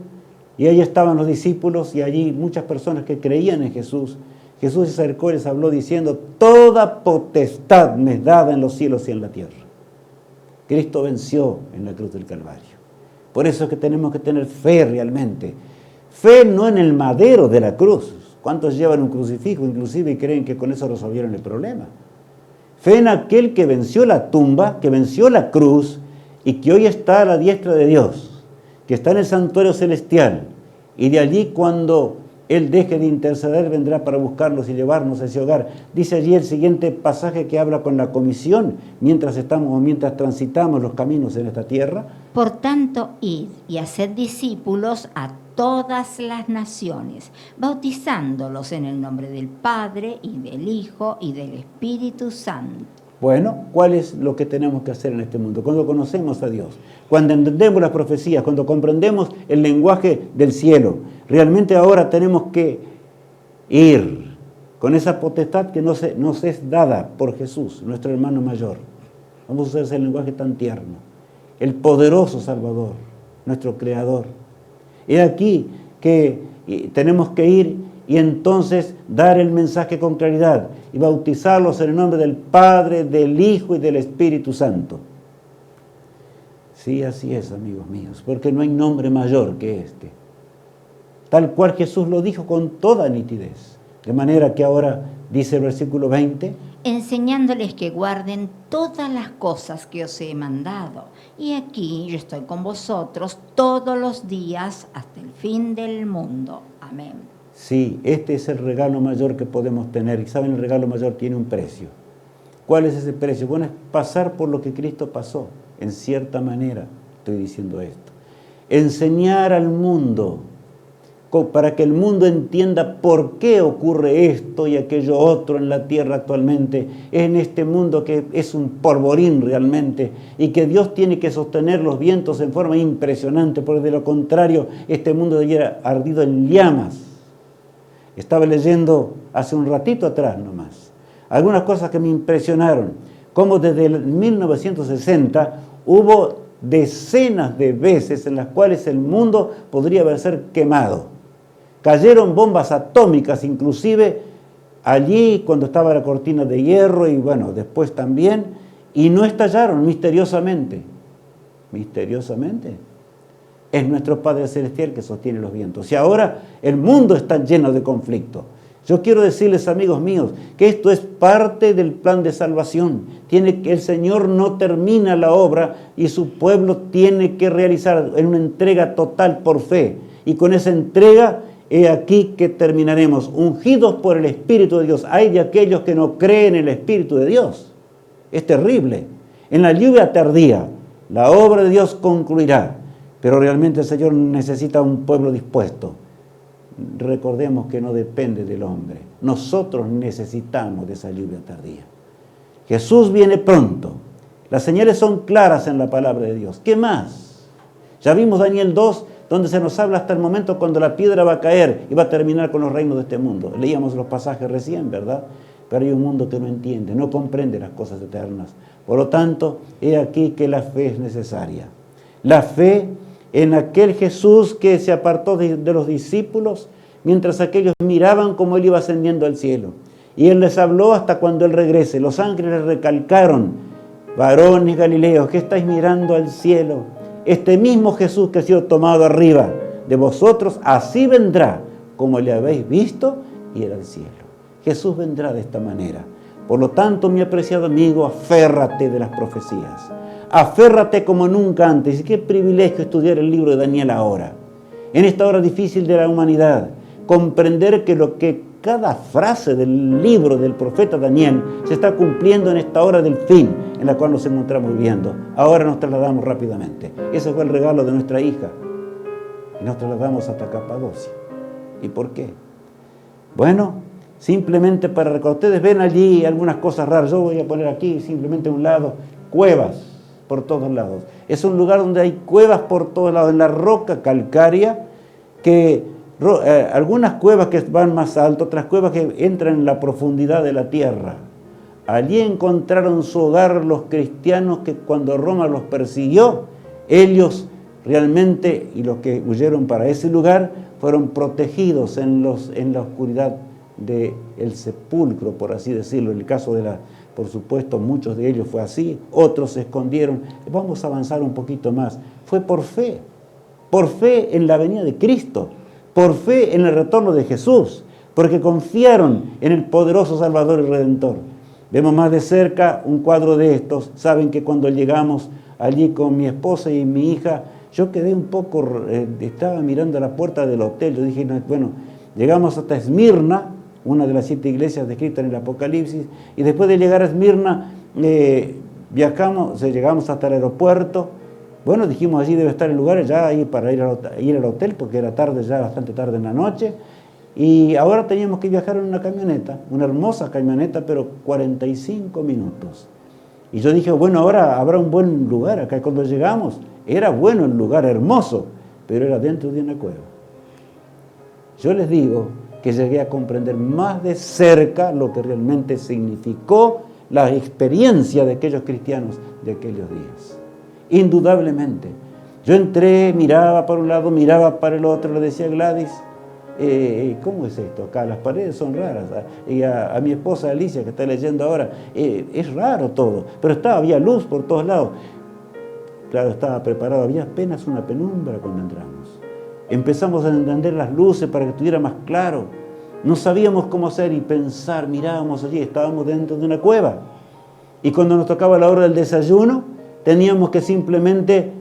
y ahí estaban los discípulos, y allí muchas personas que creían en Jesús. Jesús se acercó y les habló diciendo: toda potestad me es dada en los cielos y en la tierra. Cristo venció en la cruz del Calvario. Por eso es que tenemos que tener fe realmente. Fe no en el madero de la cruz. ¿Cuántos llevan un crucifijo inclusive y creen que con eso resolvieron el problema? Fe en aquel que venció la tumba, que venció la cruz y que hoy está a la diestra de Dios, que está en el santuario celestial, y de allí cuando Él deje de interceder vendrá para buscarlos y llevarnos a ese hogar. Dice allí el siguiente pasaje que habla con la comisión mientras transitamos los caminos en esta tierra. Por tanto, id y haced discípulos a todas las naciones, bautizándolos en el nombre del Padre y del Hijo y del Espíritu Santo. Bueno, ¿cuál es lo que tenemos que hacer en este mundo? Cuando conocemos a Dios, cuando entendemos las profecías, cuando comprendemos el lenguaje del cielo, realmente ahora tenemos que ir con esa potestad que nos es dada por Jesús, nuestro hermano mayor. Vamos a usar ese lenguaje tan tierno. El poderoso Salvador, nuestro Creador. Es aquí que tenemos que ir y entonces dar el mensaje con claridad y bautizarlos en el nombre del Padre, del Hijo y del Espíritu Santo. Sí, así es, amigos míos, porque no hay nombre mayor que este. Tal cual Jesús lo dijo con toda nitidez. De manera que ahora dice el versículo 20: enseñándoles que guarden todas las cosas que os he mandado. Y aquí yo estoy con vosotros todos los días hasta el fin del mundo. Amén. Sí, este es el regalo mayor que podemos tener. Y saben, el regalo mayor tiene un precio. ¿Cuál es ese precio? Bueno, es pasar por lo que Cristo pasó. En cierta manera estoy diciendo esto. Enseñar al mundo, para que el mundo entienda por qué ocurre esto y aquello otro en la tierra actualmente, en este mundo que es un polvorín realmente, y que Dios tiene que sostener los vientos en forma impresionante, porque de lo contrario este mundo hubiera ardido en llamas. Estaba leyendo hace un ratito atrás nomás algunas cosas que me impresionaron, como desde el 1960 hubo decenas de veces en las cuales el mundo podría haber sido quemado. Cayeron bombas atómicas inclusive allí cuando estaba la cortina de hierro y bueno, después también, y no estallaron misteriosamente. Misteriosamente. Es nuestro Padre Celestial que sostiene los vientos. Y ahora el mundo está lleno de conflicto. Yo quiero decirles, amigos míos, que esto es parte del plan de salvación. El Señor no termina la obra y su pueblo tiene que realizar en una entrega total por fe. Y con esa entrega he aquí que terminaremos ungidos por el Espíritu de Dios. Hay de aquellos que no creen en el Espíritu de Dios. Es terrible. En la lluvia tardía, la obra de Dios concluirá, pero realmente el Señor necesita un pueblo dispuesto. Recordemos que no depende del hombre. Nosotros necesitamos de esa lluvia tardía. Jesús viene pronto. Las señales son claras en la palabra de Dios. ¿Qué más? Ya vimos Daniel 2, donde se nos habla hasta el momento cuando la piedra va a caer y va a terminar con los reinos de este mundo. Leíamos los pasajes recién, ¿verdad? Pero hay un mundo que no entiende, no comprende las cosas eternas. Por lo tanto, he aquí que la fe es necesaria. La fe en aquel Jesús que se apartó de los discípulos, mientras aquellos miraban cómo Él iba ascendiendo al cielo. Y Él les habló hasta cuando Él regrese. Los ángeles recalcaron: varones galileos, ¿qué estáis mirando al cielo? Este mismo Jesús que ha sido tomado arriba de vosotros, así vendrá, como le habéis visto ir al cielo. Jesús vendrá de esta manera. Por lo tanto, mi apreciado amigo, aférrate de las profecías. Aférrate como nunca antes. Y qué privilegio estudiar el libro de Daniel ahora. En esta hora difícil de la humanidad, comprender que lo que cada frase del libro del profeta Daniel se está cumpliendo en esta hora del fin en la cual nos encontramos viviendo. Ahora nos trasladamos rápidamente. Ese fue el regalo de nuestra hija. Y nos trasladamos hasta Capadocia. ¿Y por qué? Bueno, simplemente para recordar. Ustedes ven allí algunas cosas raras. Yo voy a poner aquí simplemente a un lado cuevas por todos lados. Es un lugar donde hay cuevas por todos lados, en la roca calcárea, que algunas cuevas que van más alto, otras cuevas que entran en la profundidad de la tierra. Allí encontraron su hogar los cristianos que cuando Roma los persiguió, ellos realmente, y los que huyeron para ese lugar, fueron protegidos en la oscuridad del sepulcro, por así decirlo. En el caso por supuesto, muchos de ellos fue así, otros se escondieron. Vamos a avanzar un poquito más. Fue por fe en la venida de Cristo, por fe en el retorno de Jesús, porque confiaron en el poderoso Salvador y Redentor. Vemos más de cerca un cuadro de estos. Saben que cuando llegamos allí con mi esposa y mi hija, yo quedé un poco, estaba mirando a la puerta del hotel. Yo dije, bueno, llegamos hasta Esmirna, una de las 7 iglesias descritas en el Apocalipsis, y después de llegar a Esmirna, llegamos hasta el aeropuerto. Bueno, dijimos, allí debe estar el lugar ya ahí para ir al hotel, porque era tarde, ya bastante tarde en la noche. Y ahora teníamos que viajar en una camioneta, una hermosa camioneta, pero 45 minutos. Y yo dije, bueno, ahora habrá un buen lugar acá. Cuando llegamos, era bueno el lugar, hermoso, pero era dentro de una cueva. Yo les digo que llegué a comprender más de cerca lo que realmente significó la experiencia de aquellos cristianos de aquellos días. Indudablemente. Yo entré, miraba para un lado, miraba para el otro, le decía a Gladys, ¿cómo es esto acá? Las paredes son raras. Y a mi esposa Alicia, que está leyendo ahora, es raro todo, pero había luz por todos lados. Claro, estaba preparado, había apenas una penumbra cuando entramos. Empezamos a entender las luces para que estuviera más claro. No sabíamos cómo hacer y pensar, mirábamos allí, estábamos dentro de una cueva. Y cuando nos tocaba la hora del desayuno, teníamos que simplemente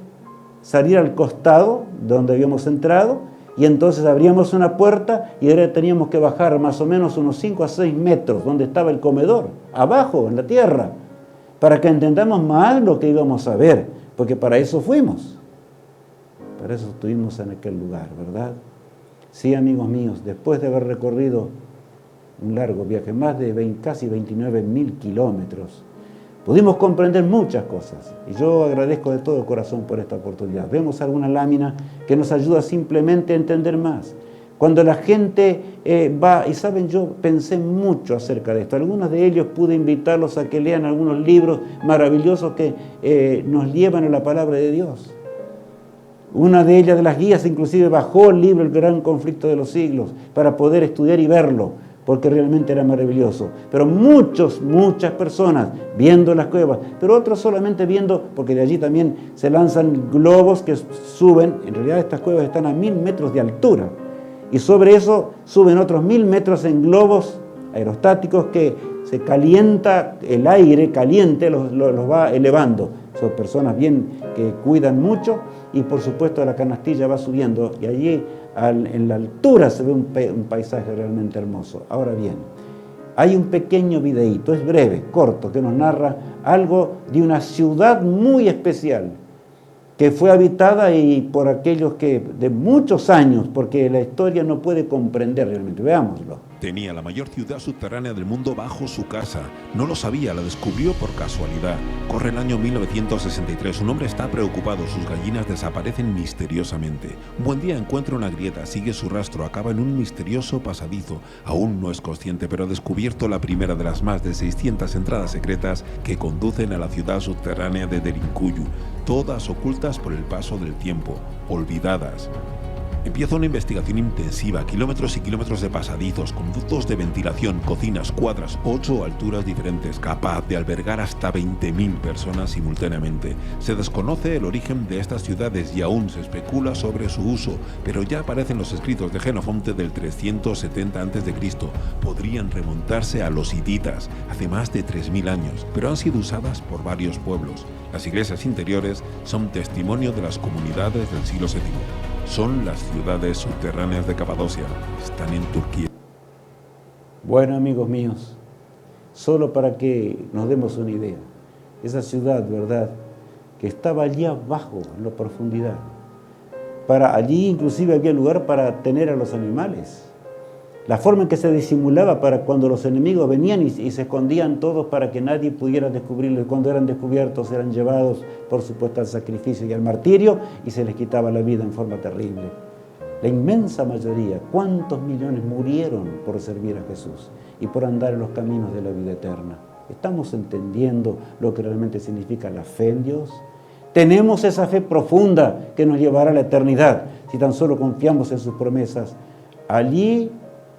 salir al costado donde habíamos entrado, y entonces abríamos una puerta y ahora teníamos que bajar más o menos unos 5 a 6 metros donde estaba el comedor, abajo en la tierra, para que entendamos más lo que íbamos a ver, porque para eso fuimos. Para eso estuvimos en aquel lugar, ¿verdad? Sí, amigos míos, después de haber recorrido un largo viaje, más de casi 29.000 kilómetros, pudimos comprender muchas cosas. Y yo agradezco de todo corazón por esta oportunidad. Vemos alguna lámina que nos ayuda simplemente a entender más. Cuando la gente va, y saben, yo pensé mucho acerca de esto. Algunos de ellos pude invitarlos a que lean algunos libros maravillosos que nos llevan a la palabra de Dios. Una de ellas, de las guías, inclusive bajó el libro El Gran Conflicto de los Siglos para poder estudiar y verlo, porque realmente era maravilloso. Pero muchas personas viendo las cuevas, pero otros solamente viendo, porque de allí también se lanzan globos que suben. En realidad estas cuevas están a 1000 metros de altura, y sobre eso suben otros 1000 metros en globos aerostáticos que se calienta, el aire caliente los va elevando. Son personas bien que cuidan mucho y por supuesto la canastilla va subiendo y allí en la altura se ve un paisaje realmente hermoso. Ahora bien, hay un pequeño videíto, es breve, corto, que nos narra algo de una ciudad muy especial que fue habitada y por aquellos que de muchos años, porque la historia no puede comprender realmente. Veámoslo. Tenía la mayor ciudad subterránea del mundo bajo su casa. No lo sabía, la descubrió por casualidad. Corre el año 1963. Un hombre está preocupado, sus gallinas desaparecen misteriosamente. Un buen día encuentra una grieta, sigue su rastro, acaba en un misterioso pasadizo. Aún no es consciente, pero ha descubierto la primera de las más de 600 entradas secretas que conducen a la ciudad subterránea de Derinkuyu, todas ocultas por el paso del tiempo, olvidadas. Empieza una investigación intensiva, kilómetros y kilómetros de pasadizos, conductos de ventilación, cocinas, cuadras, 8 alturas diferentes, capaz de albergar hasta 20.000 personas simultáneamente. Se desconoce el origen de estas ciudades y aún se especula sobre su uso, pero ya aparecen los escritos de Jenofonte del 370 a.C. Podrían remontarse a los hititas, hace más de 3.000 años, pero han sido usadas por varios pueblos. Las iglesias interiores son testimonio de las comunidades del siglo VII. Son las ciudades subterráneas de Capadocia. Están en Turquía. Bueno, amigos míos, solo para que nos demos una idea, esa ciudad, ¿verdad?, que estaba allí abajo, en la profundidad. Allí inclusive había lugar para tener a los animales. La forma en que se disimulaba para cuando los enemigos venían y se escondían todos para que nadie pudiera descubrirlos. Cuando eran descubiertos eran llevados, por supuesto, al sacrificio y al martirio y se les quitaba la vida en forma terrible. La inmensa mayoría, ¿cuántos millones murieron por servir a Jesús y por andar en los caminos de la vida eterna? ¿Estamos entendiendo lo que realmente significa la fe en Dios? Tenemos esa fe profunda que nos llevará a la eternidad si tan solo confiamos en sus promesas. Allí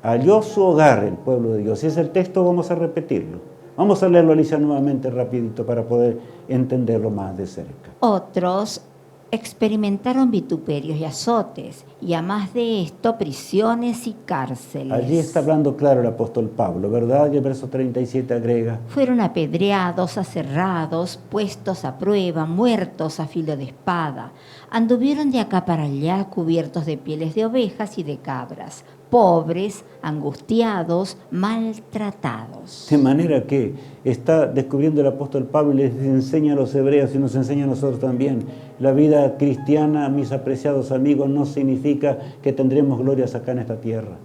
halló su hogar el pueblo de Dios. Si es el texto, vamos a repetirlo. Vamos a leerlo, Alicia, nuevamente rapidito para poder entenderlo más de cerca. Otros experimentaron vituperios y azotes, y a más de esto, prisiones y cárceles. Allí está hablando claro el apóstol Pablo, ¿verdad? Y el verso 37 agrega: fueron apedreados, aserrados, puestos a prueba, muertos a filo de espada. Anduvieron de acá para allá cubiertos de pieles de ovejas y de cabras, pobres, angustiados, maltratados. De manera que está descubriendo el apóstol Pablo y les enseña a los hebreos y nos enseña a nosotros también. La vida cristiana, mis apreciados amigos, no significa que tendremos glorias acá en esta tierra.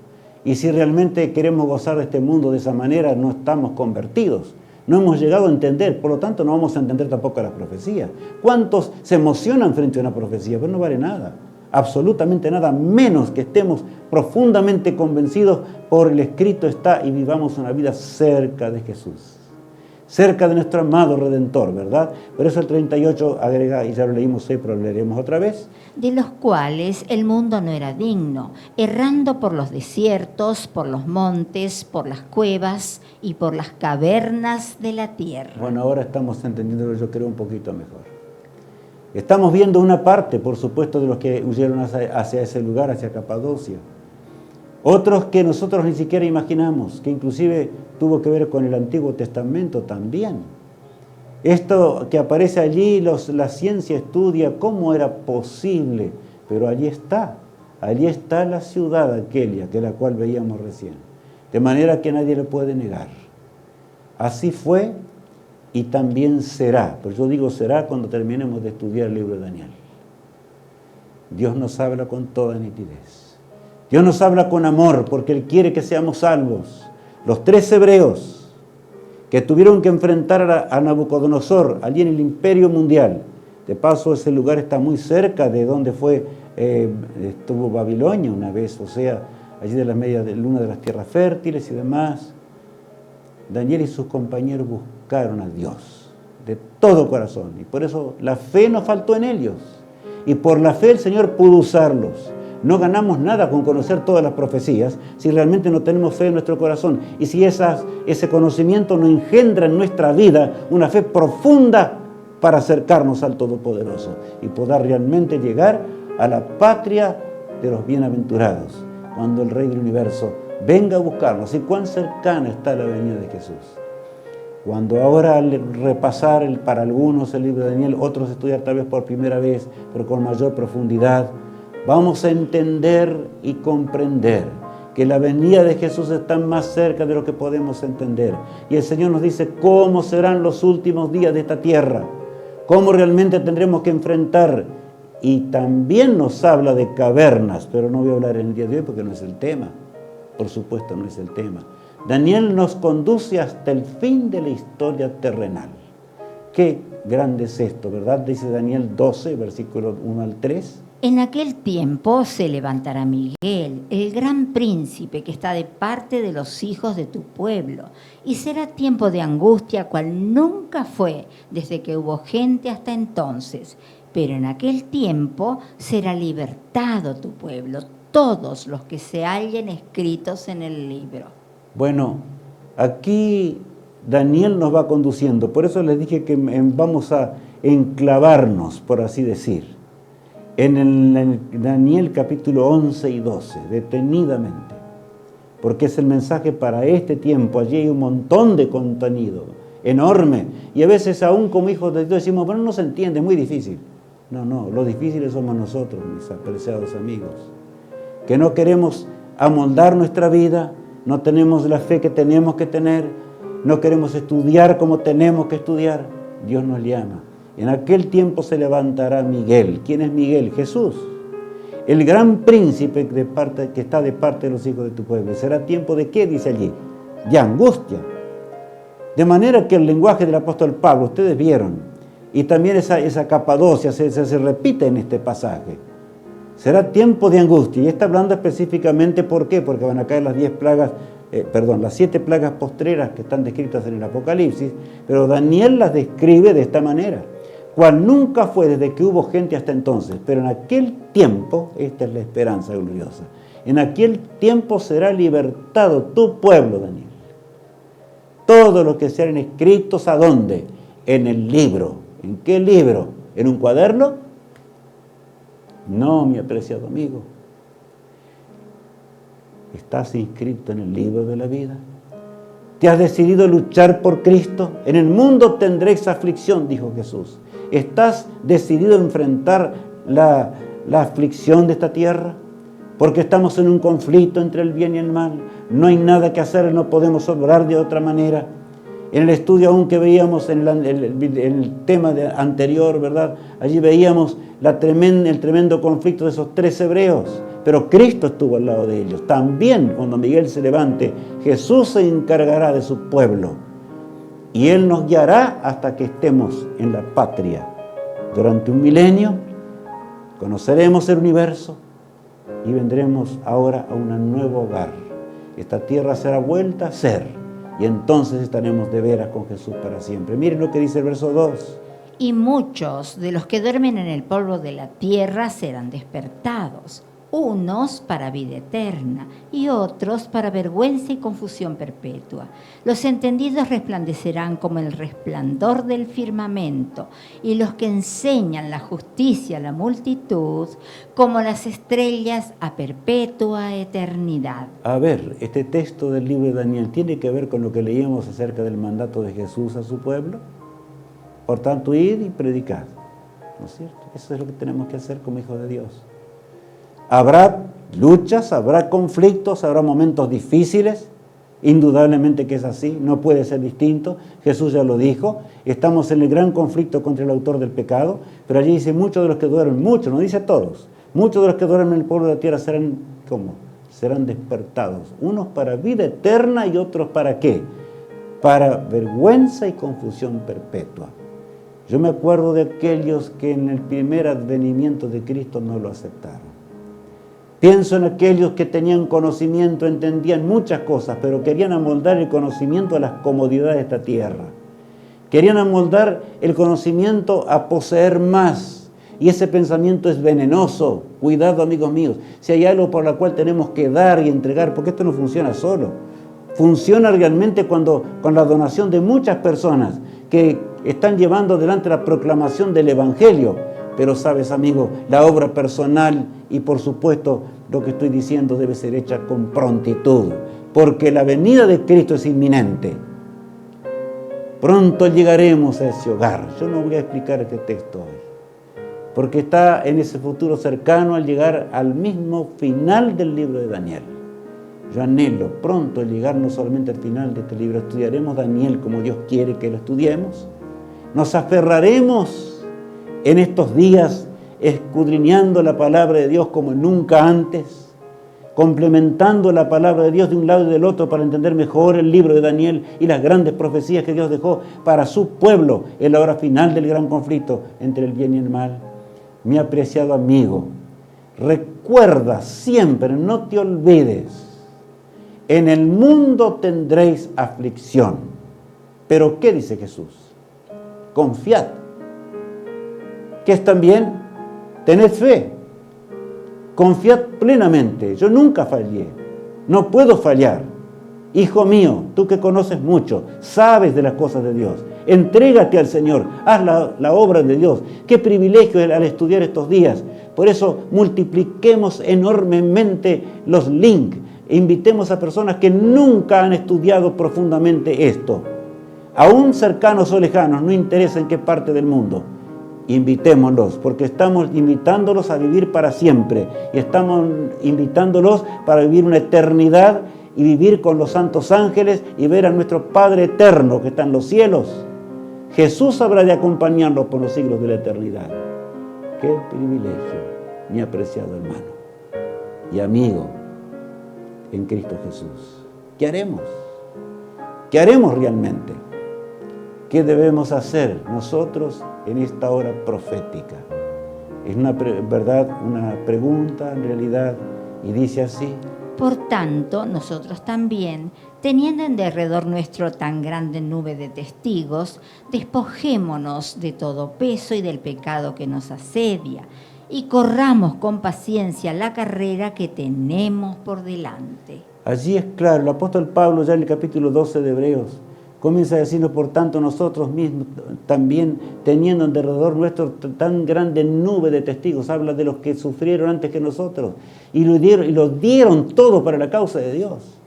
Y si realmente queremos gozar de este mundo de esa manera, no estamos convertidos. No hemos llegado a entender, por lo tanto no vamos a entender tampoco la profecía. ¿Cuántos se emocionan frente a una profecía? Pero no vale nada. Absolutamente nada, menos que estemos profundamente convencidos por el escrito está y vivamos una vida cerca de Jesús, cerca de nuestro amado Redentor, ¿verdad? Por eso el 38 agrega, y ya lo leímos hoy, pero lo leeremos otra vez: de los cuales el mundo no era digno, errando por los desiertos, por los montes, por las cuevas y por las cavernas de la tierra. Bueno, ahora estamos entendiendo, yo creo, un poquito mejor. Estamos viendo una parte, por supuesto, de los que huyeron hacia ese lugar, hacia Capadocia. Otros que nosotros ni siquiera imaginamos, que inclusive tuvo que ver con el Antiguo Testamento también. Esto que aparece allí, la ciencia estudia cómo era posible, pero allí está la ciudad aquella, que la cual veíamos recién. De manera que nadie lo puede negar. Así fue y también será, pero yo digo será cuando terminemos de estudiar el libro de Daniel. Dios nos habla con toda nitidez. Dios nos habla con amor porque Él quiere que seamos salvos. Los 3 hebreos que tuvieron que enfrentar a Nabucodonosor allí en el imperio mundial. De paso, ese lugar está muy cerca de donde estuvo Babilonia una vez, o sea, allí de la media luna de las tierras fértiles y demás. Daniel y sus compañeros buscaron a Dios de todo corazón y por eso la fe no faltó en ellos y por la fe el Señor pudo usarlos. No ganamos nada con conocer todas las profecías si realmente no tenemos fe en nuestro corazón y si ese conocimiento no engendra en nuestra vida una fe profunda para acercarnos al Todopoderoso y poder realmente llegar a la patria de los bienaventurados, cuando el Rey del Universo venga a buscarnos. ¿Y cuán cercana está la venida de Jesús? Cuando ahora al repasar para algunos el libro de Daniel, otros estudiar tal vez por primera vez, pero con mayor profundidad, vamos a entender y comprender que la venida de Jesús está más cerca de lo que podemos entender. Y el Señor nos dice cómo serán los últimos días de esta tierra, cómo realmente tendremos que enfrentar. Y también nos habla de cavernas, pero no voy a hablar en el día de hoy porque no es el tema. Por supuesto, no es el tema. Daniel nos conduce hasta el fin de la historia terrenal. Qué grande es esto, ¿verdad? Dice Daniel 12, versículos 1 al 3. En aquel tiempo se levantará Miguel, el gran príncipe que está de parte de los hijos de tu pueblo, y será tiempo de angustia cual nunca fue desde que hubo gente hasta entonces. Pero en aquel tiempo será libertado tu pueblo, todos los que se hallen escritos en el libro. Bueno, aquí Daniel nos va conduciendo, por eso les dije que vamos a enclavarnos, por así decir, en el Daniel capítulo 11 y 12, detenidamente, porque es el mensaje para este tiempo. Allí hay un montón de contenido enorme, y a veces aún como hijos de Dios decimos, bueno, no se entiende, es muy difícil. No, lo difíciles somos nosotros, mis apreciados amigos, que no queremos amoldar nuestra vida, no tenemos la fe que tenemos que tener, no queremos estudiar como tenemos que estudiar. Dios nos llama. En aquel tiempo se levantará Miguel. ¿Quién es Miguel? Jesús, el gran príncipe que está de parte de los hijos de tu pueblo. ¿Será tiempo de qué? Dice allí, de angustia. De manera que el lenguaje del apóstol Pablo, ustedes vieron, y también esa capadocia se repite en este pasaje. Será tiempo de angustia. Y está hablando específicamente, ¿por qué? Porque van a caer las 7 plagas postreras que están descritas en el Apocalipsis, pero Daniel las describe de esta manera, cual nunca fue desde que hubo gente hasta entonces, pero en aquel tiempo, esta es la esperanza gloriosa, en aquel tiempo será libertado tu pueblo, Daniel. Todo lo que sean escritos, ¿a dónde? En el libro. ¿En qué libro? ¿En un cuaderno? No, mi apreciado amigo. ¿Estás inscrito en el libro de la vida? ¿Te has decidido luchar por Cristo? En el mundo tendréis aflicción, dijo Jesús. ¿Estás decidido a enfrentar la aflicción de esta tierra? Porque estamos en un conflicto entre el bien y el mal. No hay nada que hacer, no podemos obrar de otra manera. En el estudio aún que veíamos en el tema anterior, ¿verdad? Allí veíamos el tremendo conflicto de esos 3 hebreos. Pero Cristo estuvo al lado de ellos. También cuando Miguel se levante, Jesús se encargará de su pueblo. Y Él nos guiará hasta que estemos en la patria. Durante un milenio conoceremos el universo y vendremos ahora a un nuevo hogar. Esta tierra será vuelta a ser. Y entonces estaremos de veras con Jesús para siempre. Miren lo que dice el verso 2. Y muchos de los que duermen en el polvo de la tierra serán despertados, unos para vida eterna y otros para vergüenza y confusión perpetua. Los entendidos resplandecerán como el resplandor del firmamento, y los que enseñan la justicia a la multitud como las estrellas a perpetua eternidad. A ver, este texto del libro de Daniel tiene que ver con lo que leíamos acerca del mandato de Jesús a su pueblo. Por tanto, id y predicad. ¿No es cierto? Eso es lo que tenemos que hacer como hijos de Dios. Habrá luchas, habrá conflictos, habrá momentos difíciles. Indudablemente que es así, no puede ser distinto. Jesús ya lo dijo. Estamos en el gran conflicto contra el autor del pecado. Pero allí dice, muchos de los que duermen, muchos, no dice todos, muchos de los que duermen en el polvo de la tierra serán, ¿cómo? Serán despertados. Unos para vida eterna y otros ¿para qué? Para vergüenza y confusión perpetua. Yo me acuerdo de aquellos que en el primer advenimiento de Cristo no lo aceptaron. Pienso en aquellos que tenían conocimiento, entendían muchas cosas, pero querían amoldar el conocimiento a las comodidades de esta tierra. Querían amoldar el conocimiento a poseer más. Y ese pensamiento es venenoso. Cuidado, amigos míos. Si hay algo por lo cual tenemos que dar y entregar, porque esto no funciona solo. Funciona realmente cuando con la donación de muchas personas que están llevando adelante la proclamación del Evangelio. Pero sabes, amigo, la obra personal y por supuesto lo que estoy diciendo debe ser hecha con prontitud, porque la venida de Cristo es inminente. Pronto llegaremos a ese hogar. Yo no voy a explicar este texto hoy, porque está en ese futuro cercano al llegar al mismo final del libro de Daniel. Yo anhelo pronto llegar no solamente al final de este libro, estudiaremos Daniel como Dios quiere que lo estudiemos. Nos aferraremos en estos días escudriñando la palabra de Dios como nunca antes, complementando la palabra de Dios de un lado y del otro para entender mejor el libro de Daniel y las grandes profecías que Dios dejó para su pueblo en la hora final del gran conflicto entre el bien y el mal. Mi apreciado amigo, recuerda siempre, no te olvides, en el mundo tendréis aflicción. ¿Pero qué dice Jesús? Confiad. ¿Qué es también? Tened fe. Confiad plenamente. Yo nunca fallé. No puedo fallar. Hijo mío, tú que conoces mucho, sabes de las cosas de Dios. Entrégate al Señor. Haz la obra de Dios. Qué privilegio al estudiar estos días. Por eso multipliquemos enormemente los links. Invitemos a personas que nunca han estudiado profundamente esto. Aún cercanos o lejanos, no interesa en qué parte del mundo. Invitémoslos, porque estamos invitándolos a vivir para siempre. Y estamos invitándolos para vivir una eternidad y vivir con los santos ángeles y ver a nuestro Padre eterno que está en los cielos. Jesús habrá de acompañarlos por los siglos de la eternidad. Qué privilegio, mi apreciado hermano y amigo en Cristo Jesús. ¿Qué haremos? ¿Qué haremos realmente? ¿Qué debemos hacer nosotros en esta hora profética? Es una pregunta en realidad, y dice así: por tanto, nosotros también, teniendo en derredor nuestro tan grande nube de testigos, despojémonos de todo peso y del pecado que nos asedia, y corramos con paciencia la carrera que tenemos por delante. Allí es claro, el apóstol Pablo ya en el capítulo 12 de Hebreos comienza a decirnos: por tanto nosotros mismos también, teniendo en derredor nuestro tan grande nube de testigos, habla de los que sufrieron antes que nosotros y lo dieron todo para la causa de Dios.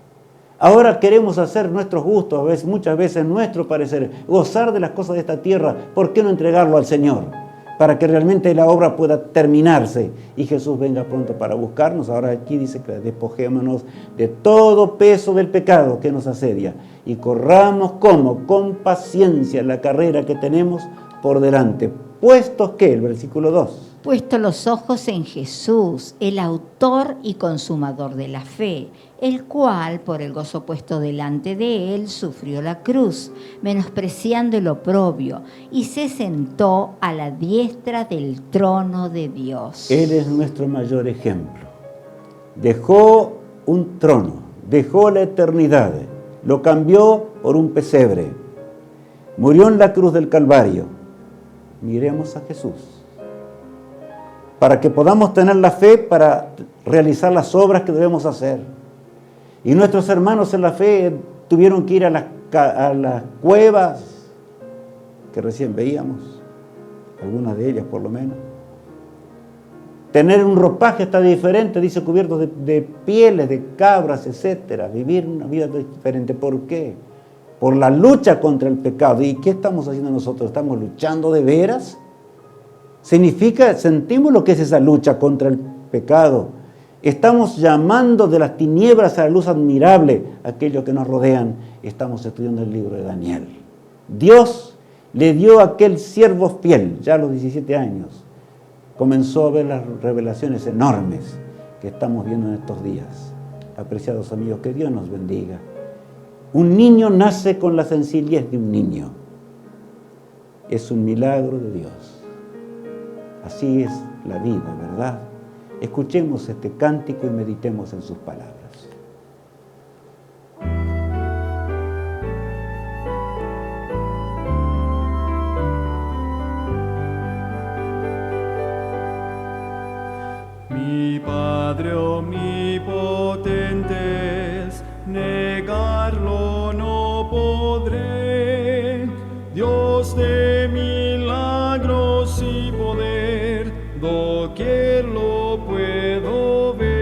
Ahora queremos hacer nuestros gustos, muchas veces nuestro parecer, gozar de las cosas de esta tierra. ¿Por qué no entregarlo al Señor? Para que realmente la obra pueda terminarse y Jesús venga pronto para buscarnos. Ahora aquí dice que despojémonos de todo peso del pecado que nos asedia y corramos ¿cómo? Con paciencia la carrera que tenemos por delante. ¿Puestos qué? El versículo 2. Puesto los ojos en Jesús, el autor y consumador de la fe, el cual, por el gozo puesto delante de él, sufrió la cruz, menospreciando el oprobio, y se sentó a la diestra del trono de Dios. Él es nuestro mayor ejemplo. Dejó un trono, dejó la eternidad, lo cambió por un pesebre. Murió en la cruz del Calvario. Miremos a Jesús, para que podamos tener la fe para realizar las obras que debemos hacer. Y nuestros hermanos en la fe tuvieron que ir a las cuevas que recién veíamos, algunas de ellas por lo menos. Tener un ropaje está diferente, dice, cubiertos de pieles, de cabras, etcétera. Vivir una vida diferente. ¿Por qué? Por la lucha contra el pecado. ¿Y qué estamos haciendo nosotros? ¿Estamos luchando de veras? Sentimos lo que es esa lucha contra el pecado. Estamos llamando de las tinieblas a la luz admirable a aquellos que nos rodean. Estamos estudiando el libro de Daniel. Dios le dio a aquel siervo fiel, ya a los 17 años, comenzó a ver las revelaciones enormes que estamos viendo en estos días. Apreciados amigos, que Dios nos bendiga. Un niño nace con la sencillez de un niño. Es un milagro de Dios. Así es la vida, ¿verdad? Escuchemos este cántico y meditemos en sus palabras. Mi Padre omnipotente es, negarlo no podré. Dios de milagros y poder, doquier lo puedo ver.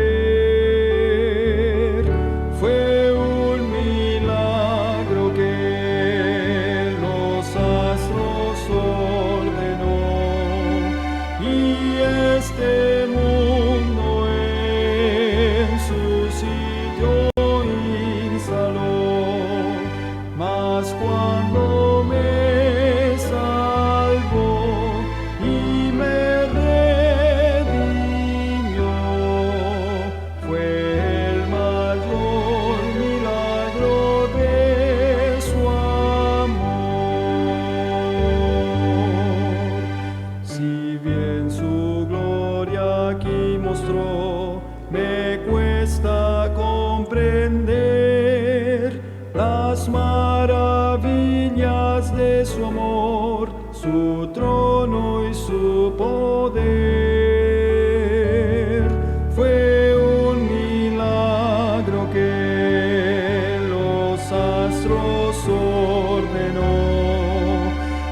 Fue un milagro que los astros ordenó, y este mundo en su sitio instaló. Mas cuando me salvó y me redimió, fue el mayor milagro de su amor. Si bien su gloria aquí mostró, me cuesta comprender las maravillas de su amor, su trono y su poder. Fue un milagro que los astros ordenó,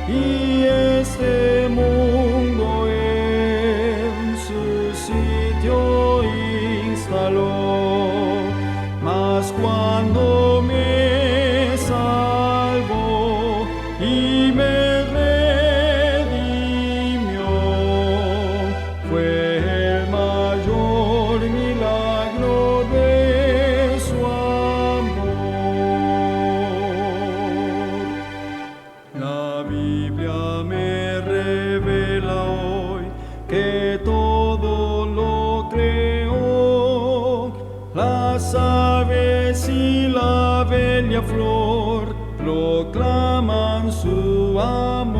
y este mundo en su sitio instaló. Mas cuando me salvó y me redimió, fue el mayor milagro de su amor. La Biblia me revela hoy que todo lo creó. Las aves y la bella flor proclaman su amor.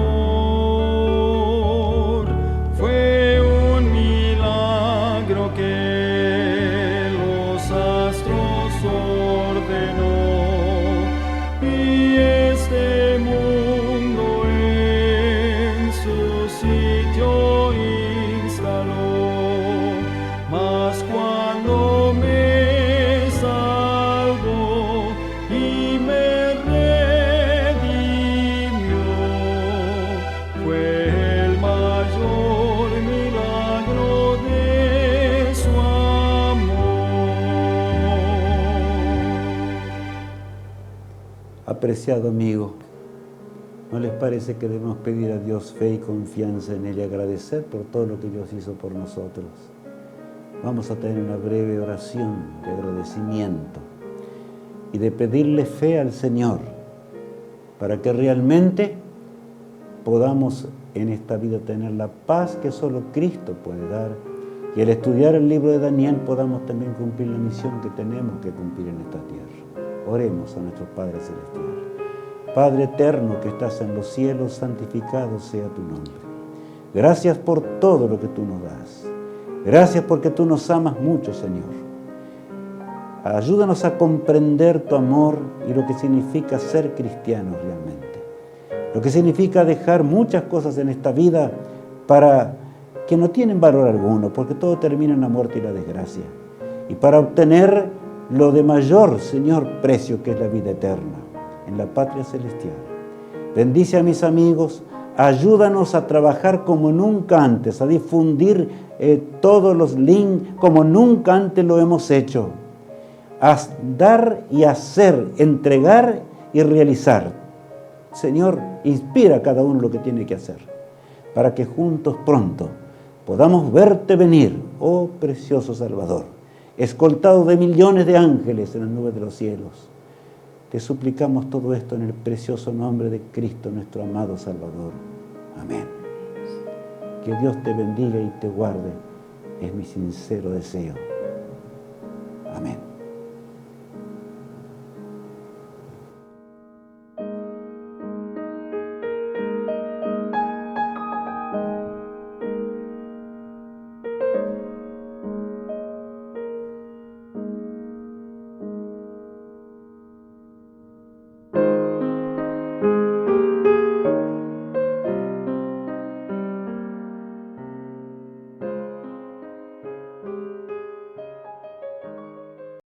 Fue un milagro que los astros ordenó, y este mundo en su sitio instaló. Mas cuando me salvó y me redimió, fue el mayor milagro de su amor. Apreciado amigo, ¿no les parece que debemos pedir a Dios fe y confianza en Él y agradecer por todo lo que Dios hizo por nosotros? Vamos a tener una breve oración de agradecimiento y de pedirle fe al Señor para que realmente podamos en esta vida tener la paz que solo Cristo puede dar, y al estudiar el libro de Daniel podamos también cumplir la misión que tenemos que cumplir en esta tierra. Oremos a nuestro Padre Celestial. Padre eterno que estás en los cielos, santificado sea tu nombre. Gracias por todo lo que tú nos das. Gracias porque tú nos amas mucho, Señor. Ayúdanos a comprender tu amor y lo que significa ser cristianos realmente. Lo que significa dejar muchas cosas en esta vida para que no tienen valor alguno, porque todo termina en la muerte y la desgracia. Y para obtener lo de mayor, Señor, precio, que es la vida eterna en la patria celestial. Bendice a mis amigos, ayúdanos a trabajar como nunca antes, a difundir todos los links como nunca antes lo hemos hecho, a dar y hacer, entregar y realizar. Señor, inspira a cada uno lo que tiene que hacer, para que juntos pronto podamos verte venir, oh precioso Salvador, escoltado de millones de ángeles en las nubes de los cielos. Te suplicamos todo esto en el precioso nombre de Cristo, nuestro amado Salvador. Amén. Que Dios te bendiga y te guarde, es mi sincero deseo.